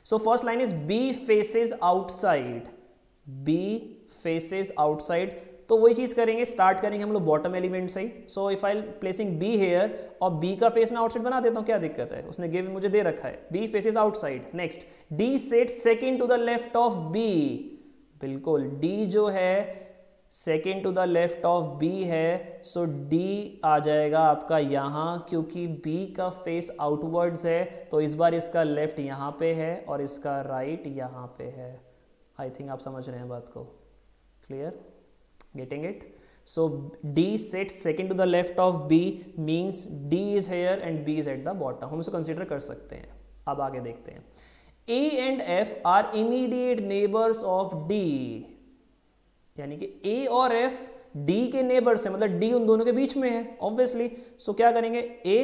So first line is B faces outside. B faces outside, तो वही चीज करेंगे, स्टार्ट करेंगे हम लोग बॉटम एलिमेंट से ही। So if I placing B here और B का फेस मैं आउटसाइड बना देता हूँ, क्या दिक्कत है? उसने गिव मुझे दे रखा है, B faces outside। Next, D sits second to the left of B। बिल्कुल, D जो है second to the left of B है, सो D आ जाएगा आपका यहां, क्योंकि B का फेस आउटवर्ड्स है, तो इस बार इसका लेफ्ट यहां पे है और इसका राइट यहां पे है। आई थिंक आप समझ रहे हैं बात को, clear, getting it? So D sits second to the left of B means D is here and B is at the bottom। हम इसे कंसीडर कर सकते हैं। अब आगे देखते हैं। A and F are immediate neighbors of D, यानी कि A और F D के नेबर्स है, मतलब D उन दोनों के बीच में है ऑब्वियसली। सो क्या करेंगे? A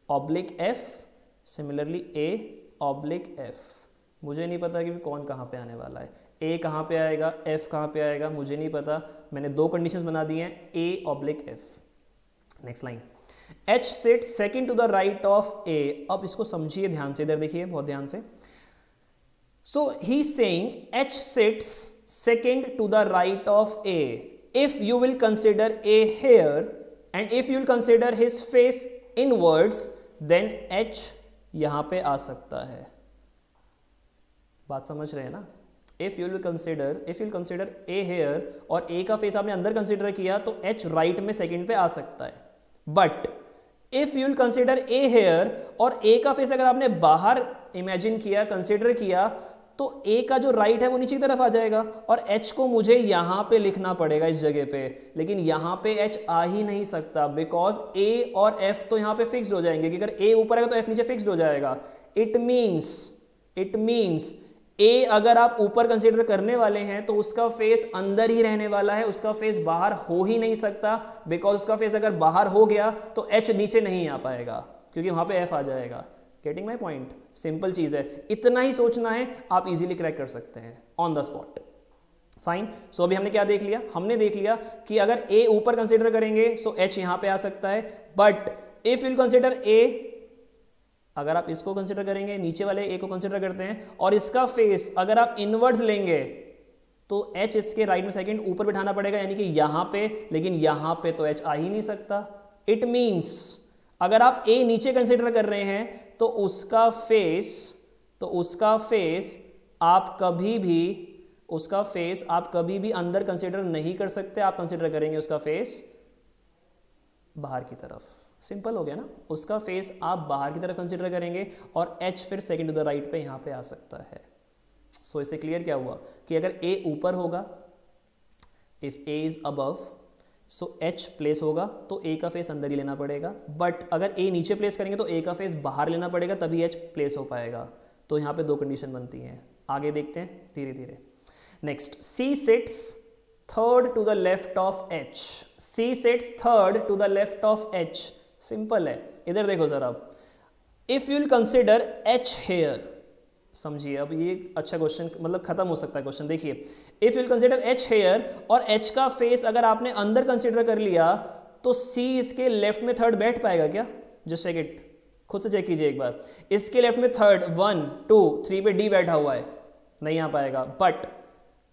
oblique F, similarly A oblique F। मुझे नहीं पता कि कौन कहाँ पे आने वाला है, A कहाँ पे आएगा, F कहाँ पे आएगा, मुझे नहीं पता। मैंने 2 कंडीशंस बना दी हैं, A oblique F। Next line, H sits second to the right of A। अब इसको समझिए ध्यान से, इधर देखिए बहुत ध्यान से। So he saying H sits second to the right of A. If you will consider A here and if you will consider his face inwards, then H यहां पे आ सकता है। बात समझ रहे हैं ना? If you will consider A here और A का फेस आपने अंदर कंसिडर किया तो H राइट में सेकंड पे आ सकता है। But if you will consider A here और A का फेस अगर आपने बाहर इमेजिन किया, कंसिडर किया, तो A का जो राइट है वो नीचे की तरफ आ जाएगा और H को मुझे यहां पे लिखना पड़ेगा इस जगह पे, लेकिन यहां पे H आ ही नहीं सकता बिकॉज A और F तो यहां पे फिक्स्ड हो जाएंगे कि अगर A ऊपर आएगा तो F नीचे फिक्स्ड हो जाएगा। इट मींस A अगर आप ऊपर कंसीडर करने वाले हैं तो उसका फेस अंदर ही रहने वाला है, उसका फेस बाहर हो ही नहीं सकता बिकॉज उसका फेस अगर बाहर हो गया तो H नीचे नहीं आ पाएगा क्योंकि वहां पे F आ जाएगा। Getting my point? सिंपल चीज है, इतना ही सोचना है, आप इजीली क्रैक कर सकते हैं ऑन द स्पॉट। फाइन। सो अभी हमने क्या देख लिया? हमने देख लिया कि अगर A ऊपर कंसीडर करेंगे सो H यहां पे आ सकता है, but if will consider A, अगर आप इसको कंसिडर करेंगे, नीचे वाले ए को कंसिडर करते हैं, और इसका फेस अगर आप इनवर्ड्स लेंगे तो एच इसके राइट में सेकंड ऊपर बिठाना पड़ेगा, यानी कि यहां पे, लेकिन यहां पे तो एच आ ही नहीं सकता। इट मींस अगर आप ए नीचे कंसिडर कर रहे हैं तो उसका फेस आप कभी भी अंदर कंसिडर नहीं कर सकते, आप कंसिडर करेंगे उसका फेस बाहर की तरफ। सिंपल हो गया ना, उसका फेस आप बाहर की तरफ कंसिडर करेंगे और एच फिर सेकंड टू द राइट पे यहां पे आ सकता है। सो इससे क्लियर क्या हुआ कि अगर ए ऊपर होगा, if A is above, so H place होगा तो ए का फेस अंदर ही लेना पड़ेगा, बट अगर ए नीचे प्लेस करेंगे तो ए का फेस बाहर लेना पड़ेगा, तभी एच प्लेस हो पाएगा। तो यहाँ पे दो कंडीशन बनती हैं। आगे देखते हैं धीरे धीरे। Next, C sits third to the left of H. C sits third to the left of H. Simple है, इधर देखो सर आप, if you will consider H here, समझिए अब ये अच्छा क्वेश्चन, मतलब खत्म हो सकता है क्वेश्चन। देखिए, if you will consider H here और एच का फेस अगर आपने अंदर कंसिडर कर लिया तो सी इसके लेफ्ट में थर्ड बैठ पाएगा क्या? जस्ट चेक इट, खुद से चेक कीजिए एक बार। इसके लेफ्ट में थर्ड 1 2 3 पे डी बैठा हुआ है, नहीं आ पाएगा। बट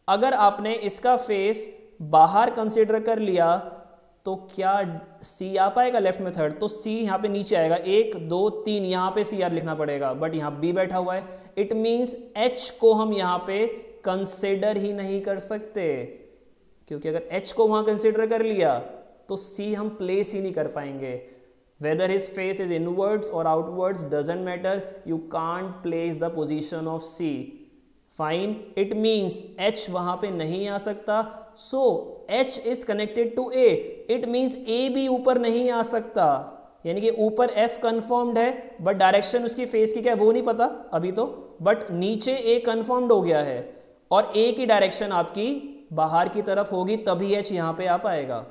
अगर आपने इसका फेस बाहर कंसिडर कर लिया तो क्या सी आ पाएगा लेफ्ट में थर्ड? तो सी यहाँ पे नीचे आएगा, 1 2 3, यहाँ पे सी आर लिखना पड़ेगा, बट यहाँ बी बैठा हुआ है। इट मीन्स एच को हम यहाँ पे कंसिडर ही नहीं कर सकते, क्योंकि अगर एच को वहां कंसिडर कर लिया तो सी हम प्लेस ही नहीं कर पाएंगे। Whether his face is inwards और outwards doesn't matter, you can't place the position of C. Fine, it means H वहां पे नहीं आ सकता। So H is connected to A, it means A भी ऊपर नहीं आ सकता, यानी कि ऊपर एफ कंफर्म्ड है, बट डायरेक्शन उसकी फेस की क्या है वो नहीं पता अभी तो, बट नीचे ए कंफर्म्ड हो गया है और ए की डायरेक्शन आपकी बाहर की तरफ होगी, तभी एच यहां पे आ पाएगा।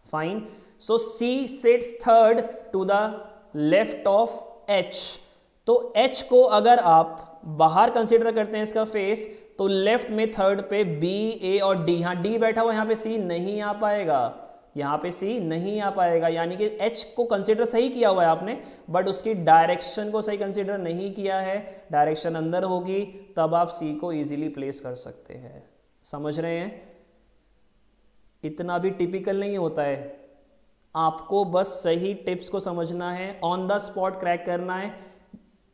Fine, so C sits third to the left of H. तो एच को अगर आप बाहर कंसिडर करते हैं इसका फेस, तो लेफ्ट में थर्ड पे बी ए और डी, यहां डी बैठा हुआ, यहां पे सी नहीं आ पाएगा, यहां पे सी नहीं आ पाएगा, यानी कि एच को कंसिडर सही किया हुआ है आपने, बट उसकी डायरेक्शन को सही कंसिडर नहीं किया है। डायरेक्शन अंदर होगी तब आप सी को इजीली प्लेस कर सकते हैं। समझ रहे हैं? इतना भी टिपिकल नहीं होता है, आपको बस सही टिप्स को समझना है, ऑन द स्पॉट क्रैक करना है।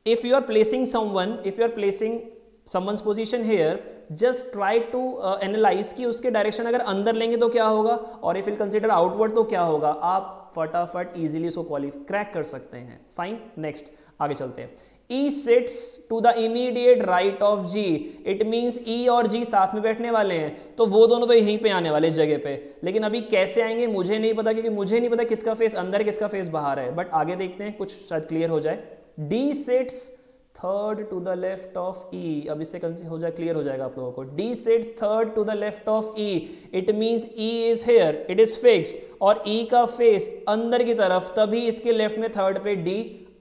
If you are placing someone's position here, just try to analyze कि उसके डायरेक्शन अगर अंदर लेंगे तो क्या होगा, और इफ विल कंसिडर आउटवर्ड तो क्या होगा। आप फटाफट इजीली इसको क्रैक कर सकते हैं। फाइन, नेक्स्ट आगे चलते हैं। E sits to the immediate right of G, it means E और G साथ में बैठने वाले हैं, तो वो दोनों तो यहीं पे आने वाले इस जगह पे, लेकिन अभी कैसे आएंगे मुझे नहीं पता, क्योंकि मुझे नहीं पता किसका फेस अंदर किसका फेस बाहर है, बट आगे देखते हैं, कुछ शायद क्लियर हो जाए। D sits third to the left of E, अब इससे हो जाए क्लियर हो जाएगा आप लोगों को। D sits third to the left of E, it means E is here, it is fixed, और E का फेस अंदर की तरफ, तभी इसके लेफ्ट में थर्ड पे D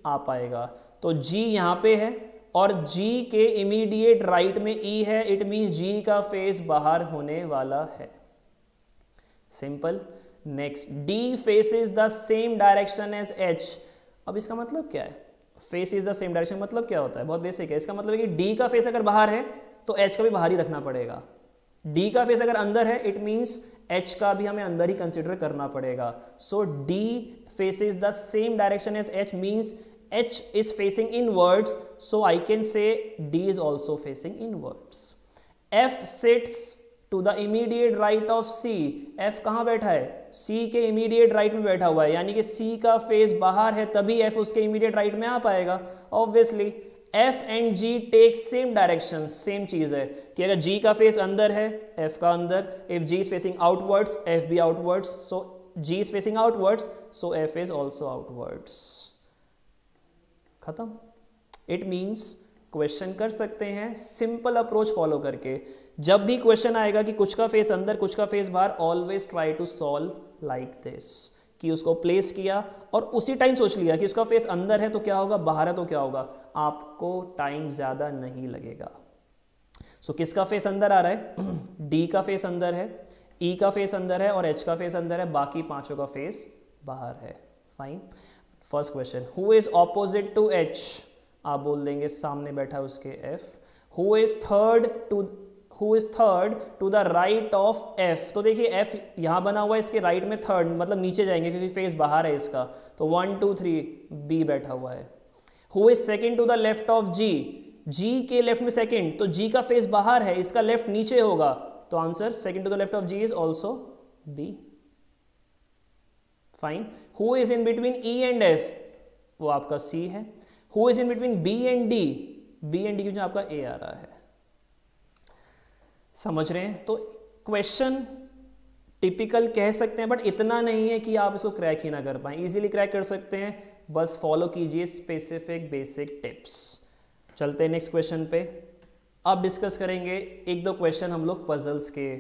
आ पाएगा। तो G यहां पे है और G के इमीडिएट राइट में E है, इट मींस G का फेस बाहर होने वाला है। Simple. Next, D faces the same direction as H। अब इसका मतलब क्या है? Face is the same direction मतलब क्या होता है? बहुत बेसिक है। इसका मतलब है कि D का फेस अगर बाहर है तो H का भी बाहर ही रखना पड़ेगा। D का फेस अगर अंदर है, इट मींस H का भी हमें अंदर ही कंसिडर करना पड़ेगा। सो D faces the same direction as H means H is facing inwards, so I can say D is also facing inwards. F sits to the immediate right of C। F कहाँ बैठा है? C के immediate right में बैठा हुआ है, यानी कि C का फेस बाहर है, तभी F उसके immediate right में आ पाएगा। Obviously F and G take same direction, same चीज है कि अगर G का फेस अंदर है, F का अंदर, if G is facing outwards, F भी outwards, so G is facing outwards, so F is also outwards। खत्म। इट मीन्स क्वेश्चन कर सकते हैं सिंपल अप्रोच फॉलो करके। जब भी क्वेश्चन आएगा कि कुछ का फेस अंदर कुछ का फेस बाहर, always try to solve like this, कि उसको प्लेस किया और उसी टाइम सोच लिया कि उसका फेस अंदर है तो क्या होगा, बाहर है तो क्या होगा, आपको टाइम ज्यादा नहीं लगेगा। सो किसका फेस अंदर आ रहा है? डी का फेस अंदर है, ई का फेस अंदर है और एच का फेस अंदर है, बाकी पांचों का फेस बाहर है। Fine. First question, who is opposite to H, आप बोल देंगे सामने बैठा उसके F. Who is third to the right of F, तो देखिए एफ यहां बना हुआ है, इसके राइट में थर्ड, मतलब नीचे जाएंगे क्योंकि फेस बाहर है इसका, तो 1 2 3 बी बैठा हुआ है। Who is second to the left of G, G के लेफ्ट में सेकेंड, तो जी का फेस बाहर है, इसका लेफ्ट नीचे होगा, तो answer second to the left of G is also B. Fine. Who is in between E and F, वो आपका सी है। Who is in between B and D, B and D की आपका ए आ रहा है। समझ रहे हैं? तो क्वेश्चन टिपिकल कह सकते हैं, बट इतना नहीं है कि आप इसको क्रैक ही ना कर पाए, इजीली क्रैक कर सकते हैं, बस फॉलो कीजिए स्पेसिफिक बेसिक टिप्स। चलते हैं नेक्स्ट क्वेश्चन पे। अब डिस्कस करेंगे एक दो क्वेश्चन हम लोग पजल्स के।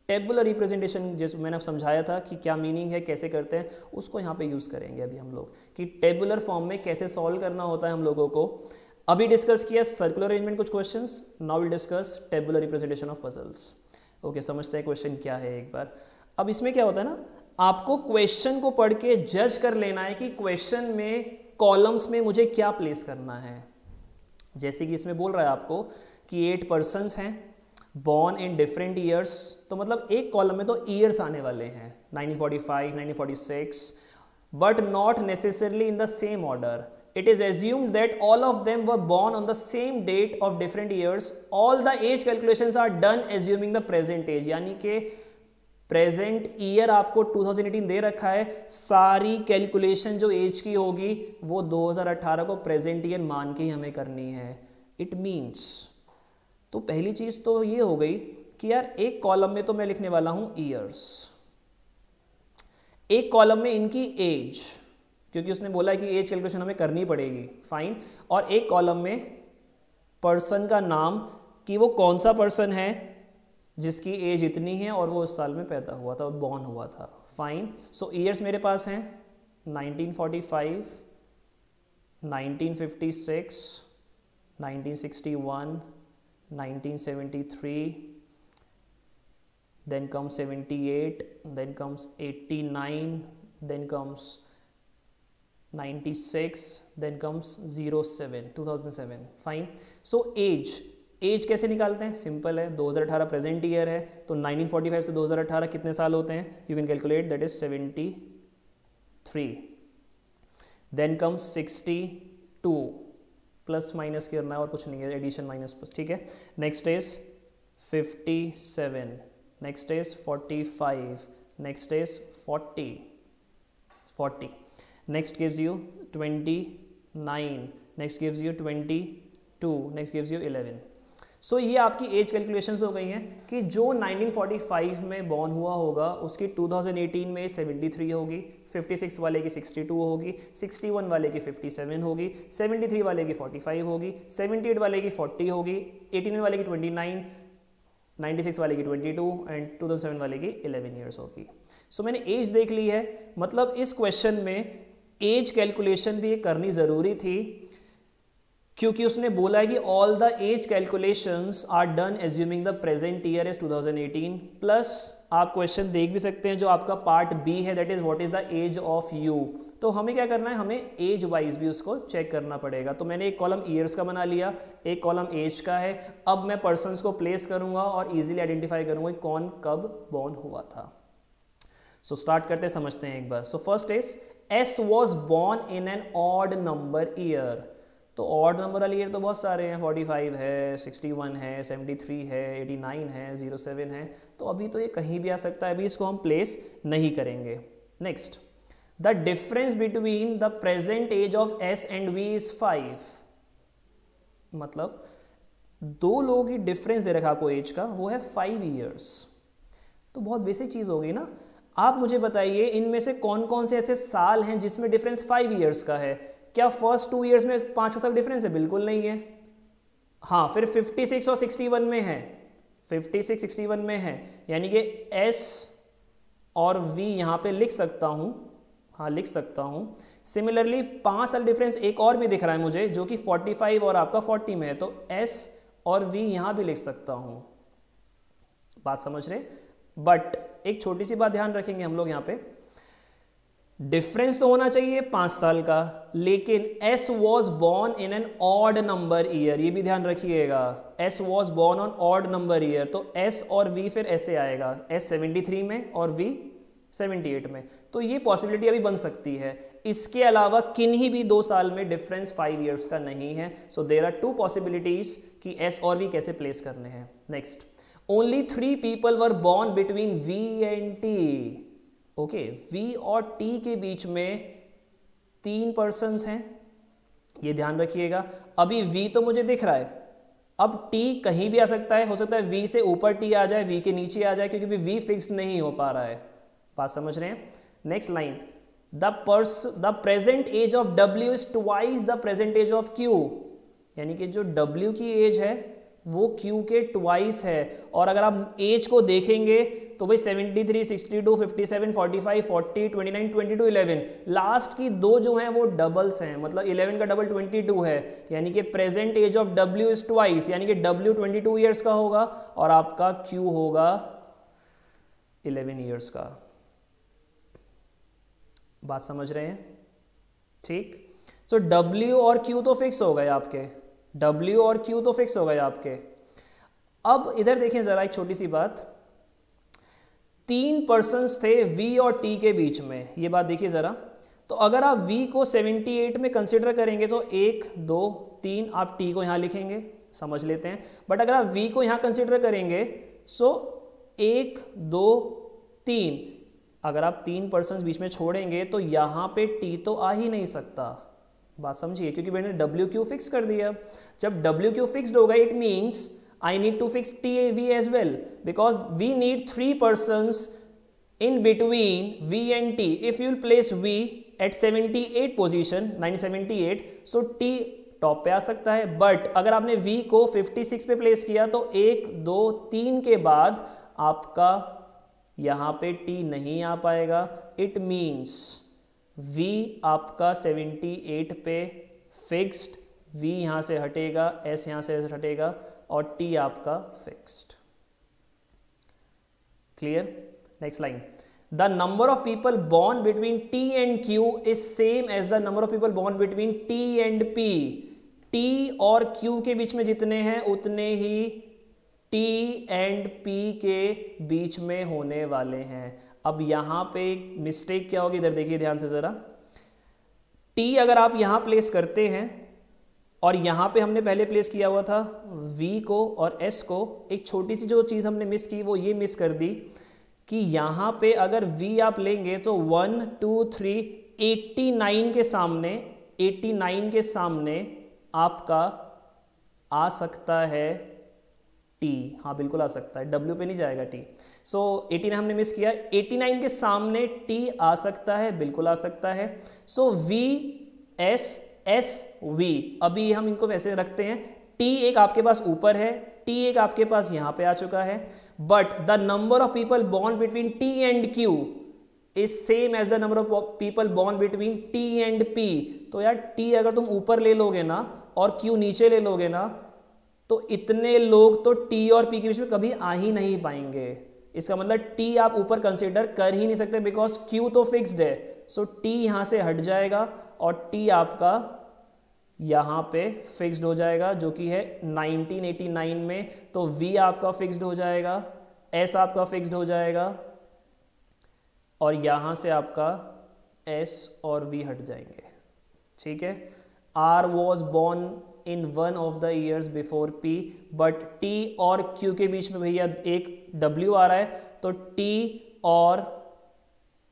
टेबुलर रिप्रेजेंटेशन जैसे मैंने समझाया था कि क्या मीनिंग है, कैसे करते हैं, उसको यहाँ पे यूज़ करेंगे अभी हम लोग, कि टेबुलर फॉर्म में कैसे सॉल्व करना होता है हम लोगों को। अभी डिस्कस किया सर्कुलर अरेंजमेंट कुछ questions, now will discuss tabular representation of puzzles. Okay, समझते हैं क्वेश्चन क्या है एक बार। अब इसमें क्या होता है ना, आपको क्वेश्चन को पढ़ के जज कर लेना है कि क्वेश्चन में कॉलम्स में मुझे क्या प्लेस करना है। जैसे कि इसमें बोल रहा है आपको कि 8 पर्सन्स हैं बॉर्न इन डिफरेंट ईयर्स, तो मतलब एक कॉलम में तो ईयर्स आने वाले हैं 1945, 1946, but not necessarily in the same order. It is assumed that all of them were born on the same date of different years. All the age calculations are done assuming the present age. यानी कि present year आपको 2018 दे रखा है, सारी calculation जो as की होगी वो 2018 को प्रेजेंट ईयर मान के ही हमें करनी है। इट मीन्स, तो पहली चीज तो ये हो गई कि यार एक कॉलम में तो मैं लिखने वाला हूं ईयर्स, एक कॉलम में इनकी एज, क्योंकि उसने बोला है कि एज कैलकुलेशन हमें करनी पड़ेगी, फाइन, और एक कॉलम में पर्सन का नाम कि वो कौन सा पर्सन है जिसकी एज इतनी है और वो उस साल में पैदा हुआ था, बॉर्न हुआ था, फाइन। सो ईयर्स मेरे पास हैं 1945, 1956, 1961, 1973, then comes 78, then comes 89, then comes 96, then comes 07, 2007, fine. So age कैसे निकालते हैं? सिंपल है, 2018 प्रेजेंट ईयर है, तो 1945 से 2018 कितने साल होते हैं? You can calculate, that is 73। Then comes 62, plus minus करना है और कुछ नहीं है, एडिशन माइनस प्लस, ठीक है। Next is 57, next is 45, next is 40, next gives you 29, next gives you 22, next gives you 11। सो ये आपकी एज कैलकुलेशंस हो गई हैं कि जो 1945 में बॉर्न हुआ होगा उसकी 2018 में 73 होगी, 56 वाले की 62 होगी, 61 वाले की 57 होगी, 73 वाले की 45 होगी, 78 वाले की 40 होगी, 89 वाले की 29, 96 वाले की 22 एंड 2007 वाले की 11 ईयर्स होगी। सो मैंने एज देख ली है, मतलब इस क्वेश्चन में एज कैलकुलेशन भी करनी ज़रूरी थी, क्योंकि उसने बोला है कि all the age calculations are done assuming the present year is 2018। Plus आप क्वेश्चन देख भी सकते हैं जो आपका पार्ट बी है, that is what is the age of you. तो हमें क्या करना है, हमें एज वाइज भी उसको चेक करना पड़ेगा। तो मैंने एक कॉलम ईयर्स का बना लिया, एक कॉलम एज का है। अब मैं पर्सन्स को प्लेस करूंगा और इजीली आइडेंटिफाई करूंगा कौन कब बॉर्न हुआ था। सो स्टार्ट करते हैं, समझते हैं एक बार। So first is S was born in an odd number year। तो ऑड नंबर वाले ईयर तो बहुत सारे हैं, 45 है, 61 है, 73 है, 89 है, 07 है, तो अभी तो ये कहीं भी आ सकता है, अभी इसको हम प्लेस नहीं करेंगे। Next, the difference between the present age of S and V is 5। मतलब दो लोगों की डिफरेंस दे रखा आपको एज का, वो है 5 ईयर्स। तो बहुत बेसिक चीज हो गई ना। आप मुझे बताइए इनमें से कौन कौन से ऐसे साल हैं जिसमें डिफरेंस 5 ईयर्स का है? क्या फर्स्ट 2 ईयर्स में 5 का सब डिफरेंस है? बिल्कुल नहीं है। हाँ, फिर 56 और 61 में है, 56 61 में है, यानी कि S और V यहाँ पे लिख सकता हूँ, हाँ लिख सकता हूँ। सिमिलरली 5 साल डिफरेंस एक और भी दिख रहा है मुझे, जो कि 45 और आपका 40 में है, तो S और V यहाँ भी लिख सकता हूँ। बात समझ रहे? बट एक छोटी सी बात ध्यान रखेंगे हम लोग यहाँ पे, डिफरेंस तो होना चाहिए 5 साल का, लेकिन S was born in an odd number year, ये भी ध्यान रखिएगा, S was born on odd number year, तो S और V फिर ऐसे आएगा, S 73 में और V 78 में, तो ये पॉसिबिलिटी अभी बन सकती है। इसके अलावा किन्हीं भी 2 साल में डिफरेंस 5 इयर्स का नहीं है। सो देयर आर 2 पॉसिबिलिटीज कि S और V कैसे प्लेस करने हैं। Next, only 3 people were born between V and T। Okay, V और T के बीच में 3 पर्सन्स हैं, ये ध्यान रखिएगा। अभी V तो मुझे दिख रहा है, अब T कहीं भी आ सकता है, हो सकता है V से ऊपर T आ जाए, V के नीचे आ जाए, क्योंकि V फिक्स्ड नहीं हो पा रहा है। बात समझ रहे हैं? Next line, the present age of W is twice the present age of Q, यानी कि जो W की एज है वो Q के ट्वाइस है। और अगर आप एज को देखेंगे तो भाई 73, 62, 57, 45, 40, 29, 22, 11, लास्ट की 2 जो हैं वो डबल्स हैं, मतलब 11 का डबल 22 है, यानी कि present age of W is twice, यानी कि W 22 ईयर्स का होगा और आपका Q होगा 11 ईयर्स का। बात समझ रहे हैं? ठीक, सो W और Q तो फिक्स हो गए आपके, W और Q तो फिक्स हो गए आपके। अब इधर देखें जरा एक छोटी सी बात, 3 पर्सन्स थे V और T के बीच में, ये बात देखिए जरा। तो अगर आप V को 78 में कंसिडर करेंगे तो 1, 2, 3, आप T को यहां लिखेंगे, समझ लेते हैं। बट अगर आप V को यहां कंसिडर करेंगे सो 1, 2, 3, अगर आप 3 पर्सन्स बीच में छोड़ेंगे तो यहां पे T तो आ ही नहीं सकता। बात समझिए, क्योंकि मैंने WQ फिक्स कर दिया। जब WQ फिक्स्ड होगा it means I need to fix TAV as well, because we need 3 persons in between V and T. If you will place V at 78 position, 978, so T top पे आ सकता है। But अगर आपने V को 56 पे place किया तो 1, 2, 3 के बाद आपका यहाँ पे T नहीं आ पाएगा। इट मीन्स V आपका 78 पे फिक्स्ड, V यहाँ से हटेगा, S यहाँ से हटेगा और T आपका fixed. Clear? Next line, the number of people born between T and Q is same as the number of people born between T and P। T और Q के बीच में जितने हैं उतने ही T एंड P के बीच में होने वाले हैं। अब यहां पे मिस्टेक क्या होगी, इधर देखिए ध्यान से जरा। T अगर आप यहां प्लेस करते हैं और यहाँ पे हमने पहले प्लेस किया हुआ था V को और S को, एक छोटी सी जो चीज़ हमने मिस की वो ये मिस कर दी कि यहाँ पे अगर V आप लेंगे तो 1, 2, 3, 89 के सामने आपका आ सकता है T। हाँ बिल्कुल आ सकता है, W पे नहीं जाएगा T। सो 89 हमने मिस किया, 89 के सामने T आ सकता है, बिल्कुल आ सकता है। सो V, S, S, V, अभी हम इनको वैसे रखते हैं। T एक आपके पास ऊपर है, T एक आपके पास यहां पे आ चुका है। But the number of people born between T and Q is same as the number of people born between T and P। तो यार T अगर तुम ऊपर ले लोगे ना और Q नीचे ले लोगे ना तो इतने लोग तो T और P के बीच में कभी आ ही नहीं पाएंगे। इसका मतलब T आप ऊपर कंसिडर कर ही नहीं सकते बिकॉज Q तो फिक्स्ड है। सो T यहां से हट जाएगा और T आपका यहाँ पे फिक्स्ड हो जाएगा जो कि है 1989 में। तो V आपका फिक्स्ड हो जाएगा, S आपका फिक्स्ड हो जाएगा और यहाँ से आपका S और V हट जाएंगे। ठीक है, R was born in one of the years before P, but T और Q के बीच में भैया एक W आ रहा है तो T और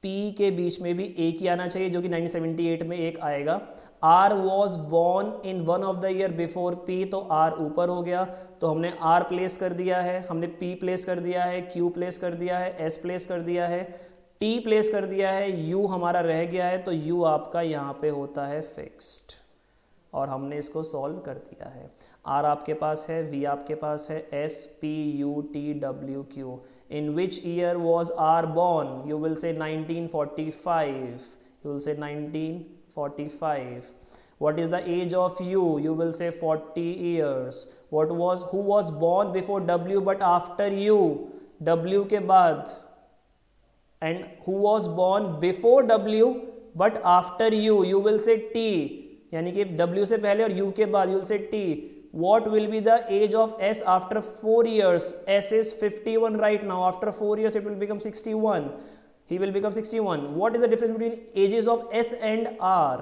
P के बीच में भी एक ही आना चाहिए जो कि 1978 में एक आएगा। R was born in one of the year before P, तो R ऊपर हो गया तो हमने R प्लेस कर दिया है, हमने P प्लेस कर दिया है, Q प्लेस कर दिया है, S प्लेस कर दिया है, T प्लेस कर दिया है, U हमारा रह गया है तो U आपका यहाँ पे होता है फिक्स्ड और हमने इसको सॉल्व कर दिया है। R आपके पास है, V आपके पास है, S, P, U, T, W, Q. In which year was R born? You will say 1945. You will say 1945. What is the age of U? You will say 40 years. Who was born before W but after U? W के बाद. And who was born before W but after you will say T, यानी कि W से पहले और U के बाद you will say T. What will be the age of S after 4 years? S is 51 right now. After 4 years, it will become 61. He will become 61. What is the difference between ages of S and R?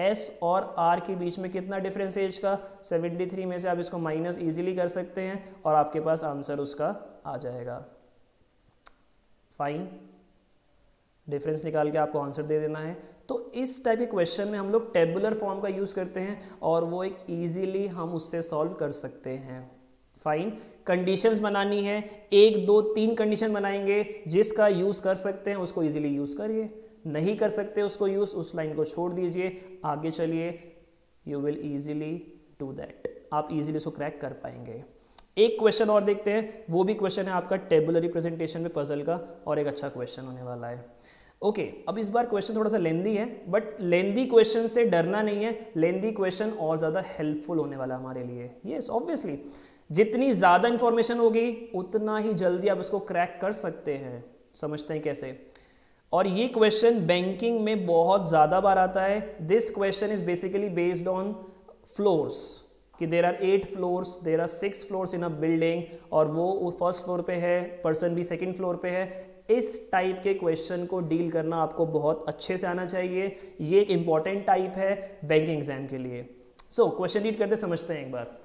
S और R के बीच में कितना difference as का? 73 में से आप इसको minus easily कर सकते हैं और आपके पास आंसर उसका आ जाएगा. फाइन, डिफरेंस निकाल के आपको आंसर दे देना है. तो इस टाइप के क्वेश्चन में हम लोग टेबुलर फॉर्म का यूज़ करते हैं और वो एक इजीली हम उससे सॉल्व कर सकते हैं. फाइन, कंडीशंस बनानी है, 1 2 3 कंडीशन बनाएंगे. जिसका यूज़ कर सकते हैं उसको इजीली यूज़ करिए, नहीं कर सकते उसको यूज़, उस लाइन को छोड़ दीजिए, आगे चलिए. You will easily do that, आप इजीली उसको क्रैक कर पाएंगे. एक क्वेश्चन और देखते हैं, वो भी क्वेश्चन है आपका टेबुलर रिप्रेजेंटेशन में पजल का और एक अच्छा क्वेश्चन होने वाला है. ओके, अब इस बार क्वेश्चन थोड़ा सा लेंदी है, बट लेंदी क्वेश्चन से डरना नहीं है. लेंदी क्वेश्चन और ज़्यादा हेल्पफुल होने वाला हमारे लिए. यस, ऑब्वियसली जितनी ज़्यादा इंफॉर्मेशन होगी उतना ही जल्दी आप इसको क्रैक कर सकते हैं. समझते हैं कैसे. और ये क्वेश्चन बैंकिंग में बहुत ज़्यादा बार आता है. This question is basically based on floors, कि there are 8 floors, there are 6 floors in a building, और वो फर्स्ट फ्लोर पे है, पर्सन भी सेकंड फ्लोर पे है. इस टाइप के क्वेश्चन को डील करना आपको बहुत अच्छे से आना चाहिए. ये एक इंपॉर्टेंट टाइप है बैंकिंग एग्जाम के लिए. सो क्वेश्चन रीड करते समझते हैं एक बार.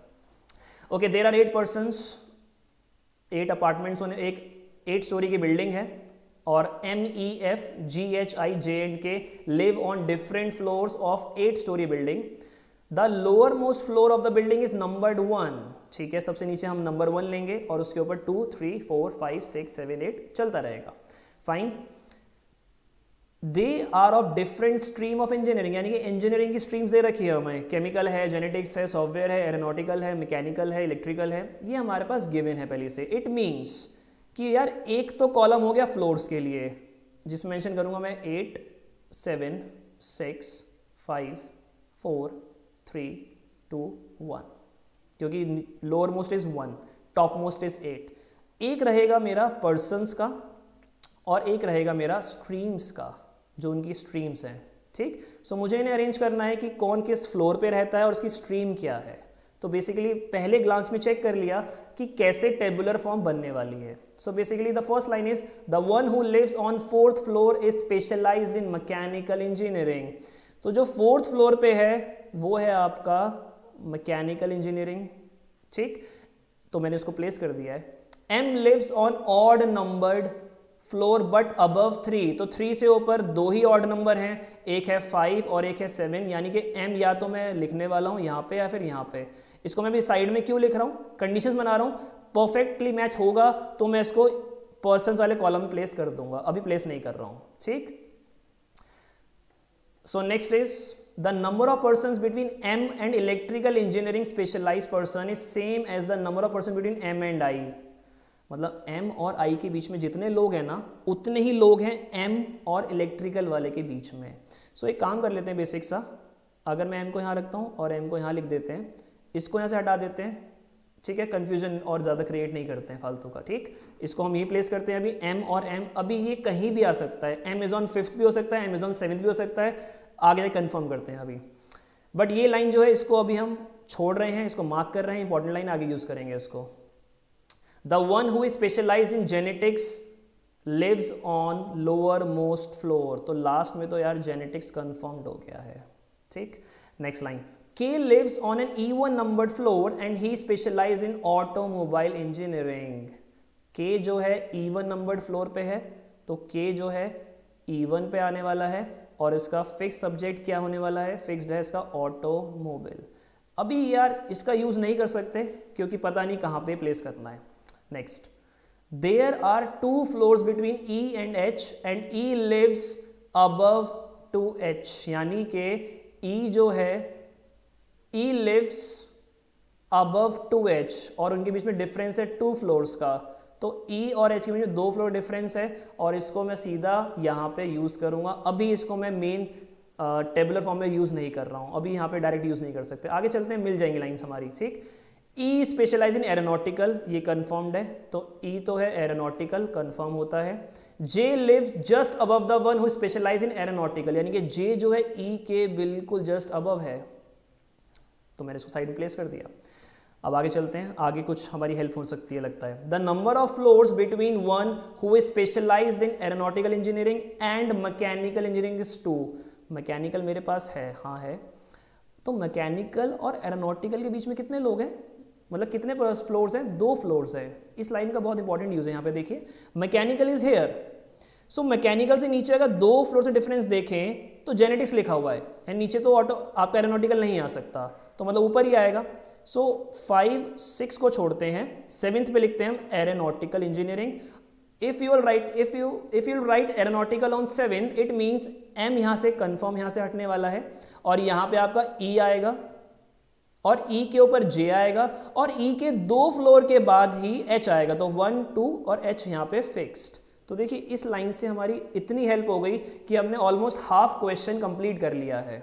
Okay, there are 8 persons, 8 apartments होने, एक 8 स्टोरी की बिल्डिंग है और MEFGHIJNK live on different floors of 8 storey building. The lower most floor of the building is numbered 1. ठीक है, सबसे नीचे हम नंबर 1 लेंगे और उसके ऊपर 2 3 4 5 6 7 8 चलता रहेगा. Fine. They are of different stream of engineering, यानी कि इंजीनियरिंग की स्ट्रीम्स दे रखी है हमें. केमिकल है, जेनेटिक्स है, सॉफ्टवेयर है, एरोनॉटिकल है, मैकेनिकल है, इलेक्ट्रिकल है. ये हमारे पास गिवन है पहले से. इट मीन्स कि यार एक तो कॉलम हो गया फ्लोर्स के लिए, जिसमें मेंशन करूंगा मैं 8 7 6 5 4 3 2 1, क्योंकि lower most is 1, top most is 8. एक रहेगा मेरा पर्सन्स का और एक रहेगा मेरा स्ट्रीम्स का, जो उनकी स्ट्रीम्स हैं. ठीक, सो मुझे इन्हें अरेंज करना है कि कौन किस फ्लोर पे रहता है और उसकी स्ट्रीम क्या है. तो बेसिकली पहले ग्लांस में चेक कर लिया कि कैसे टेबुलर फॉर्म बनने वाली है. So basically the first line is the one who lives on 4th floor is specialised in mechanical engineering. तो जो 4th फ्लोर पे है वो है आपका मैकेनिकल इंजीनियरिंग. ठीक, तो मैंने इसको प्लेस कर दिया है. M lives on odd numbered floor but above 3. तो 3 से ऊपर 2 ही ऑड नंबर हैं, एक है 5 और एक है 7, यानी कि M या तो मैं लिखने वाला हूं यहाँ पे या फिर यहाँ पे. इसको मैं भी साइड में क्यों लिख रहा हूँ, कंडीशंस बना रहा हूँ. परफेक्टली मैच होगा तो मैं इसको पर्सन्स वाले कॉलम में प्लेस कर दूंगा, अभी प्लेस नहीं कर रहा हूँ. ठीक, so next is the number of persons between M and electrical engineering specialized person is same as the number of person between M and I. मतलब M और I के बीच में जितने लोग हैं ना, उतने ही लोग हैं M और इलेक्ट्रिकल वाले के बीच में. सो एक काम कर लेते हैं बेसिक सा. अगर मैं M को यहाँ रखता हूँ और M को यहाँ लिख देते हैं, इसको यहाँ से हटा देते हैं. ठीक है, कंफ्यूजन और ज़्यादा क्रिएट नहीं करते हैं फालतू का. ठीक, इसको हम यही प्लेस करते हैं अभी M और M. अभी ये कहीं भी आ सकता है, Amazon 5th भी हो सकता है, Amazon 7th भी हो सकता है, आगे कंफर्म करते हैं अभी. बट ये लाइन जो है इसको अभी हम छोड़ रहे हैं, इसको मार्क कर रहे हैं, इंपॉर्टेंट लाइन, आगे यूज करेंगे इसको. The one who is specialised in genetics lives on lower most floor. तो लास्ट में तो यार जेनेटिक्स कंफर्म्ड हो गया है. ठीक, next line. K lives on an even numbered floor and he specialized in automobile engineering. K जो है even numbered floor पे है, तो K जो है even पे आने वाला है और इसका फिक्स सब्जेक्ट क्या होने वाला है, फिक्स्ड है इसका ऑटोमोबाइल. अभी यार इसका यूज नहीं कर सकते क्योंकि पता नहीं कहाँ पे प्लेस करना है. Next, there are 2 floors between E and H and E lives above 2H. यानी कि E जो है E लिव्स अबव 2H और उनके बीच में डिफरेंस है 2 फ्लोर्स का. तो E और H के बीच में 2 फ्लोर डिफरेंस है और इसको मैं सीधा यहाँ पे यूज़ करूँगा. अभी इसको मैं मेन टेबुलर फॉर्म में यूज़ नहीं कर रहा हूँ, अभी यहाँ पे डायरेक्ट यूज़ नहीं कर सकते. आगे चलते हैं, मिल जाएंगी लाइन्स हमारी. ठीक, E स्पेशलाइज इन एरोनॉटिकल, ये कन्फर्म्ड है, तो E तो है एरोनॉटिकल, कन्फर्म होता है. J lives just above the one who specialise in aeronautical, यानी कि जे जो है ई के बिल्कुल जस्ट अबव है, तो मैंने इसको साइड में प्लेस कर दिया। अब आगे चलते हैं, आगे कुछ हमारी हेल्प हो सकती है लगता है। The number of floors between one who is specialised in aeronautical engineering and mechanical engineering is 2। Mechanical मेरे पास है, हाँ है, तो मैकेनिकल और एरोनॉटिकल के बीच में कितने लोग हैं, मतलब कितने फ्लोर्स हैं, 2 फ्लोर्स हैं। इस लाइन का बहुत इंपॉर्टेंट यूज है यहाँ पे, देखिए mechanical is here, so mechanical से नीचे अगर 2 फ्लोर से डिफरेंस देखें तो जेनेटिक्स लिखा हुआ है, एंड नीचे तो ऑटो आपका एरोनॉटिकल नहीं आ सकता, तो मतलब ऊपर ही आएगा। सो 5 6 को छोड़ते हैं, 7th पे लिखते हैं हम aeronautical engineering. If you will write aeronautical on 7th, it means M यहाँ से कंफर्म यहाँ से हटने वाला है, और यहाँ पे आपका ई आएगा, और ई के ऊपर जे आएगा, और ई के 2 फ्लोर के बाद ही एच आएगा, तो 1 2 और एच यहाँ पे फिक्स्ड। तो देखिए इस लाइन से हमारी इतनी हेल्प हो गई कि हमने ऑलमोस्ट हाफ क्वेश्चन कंप्लीट कर लिया है,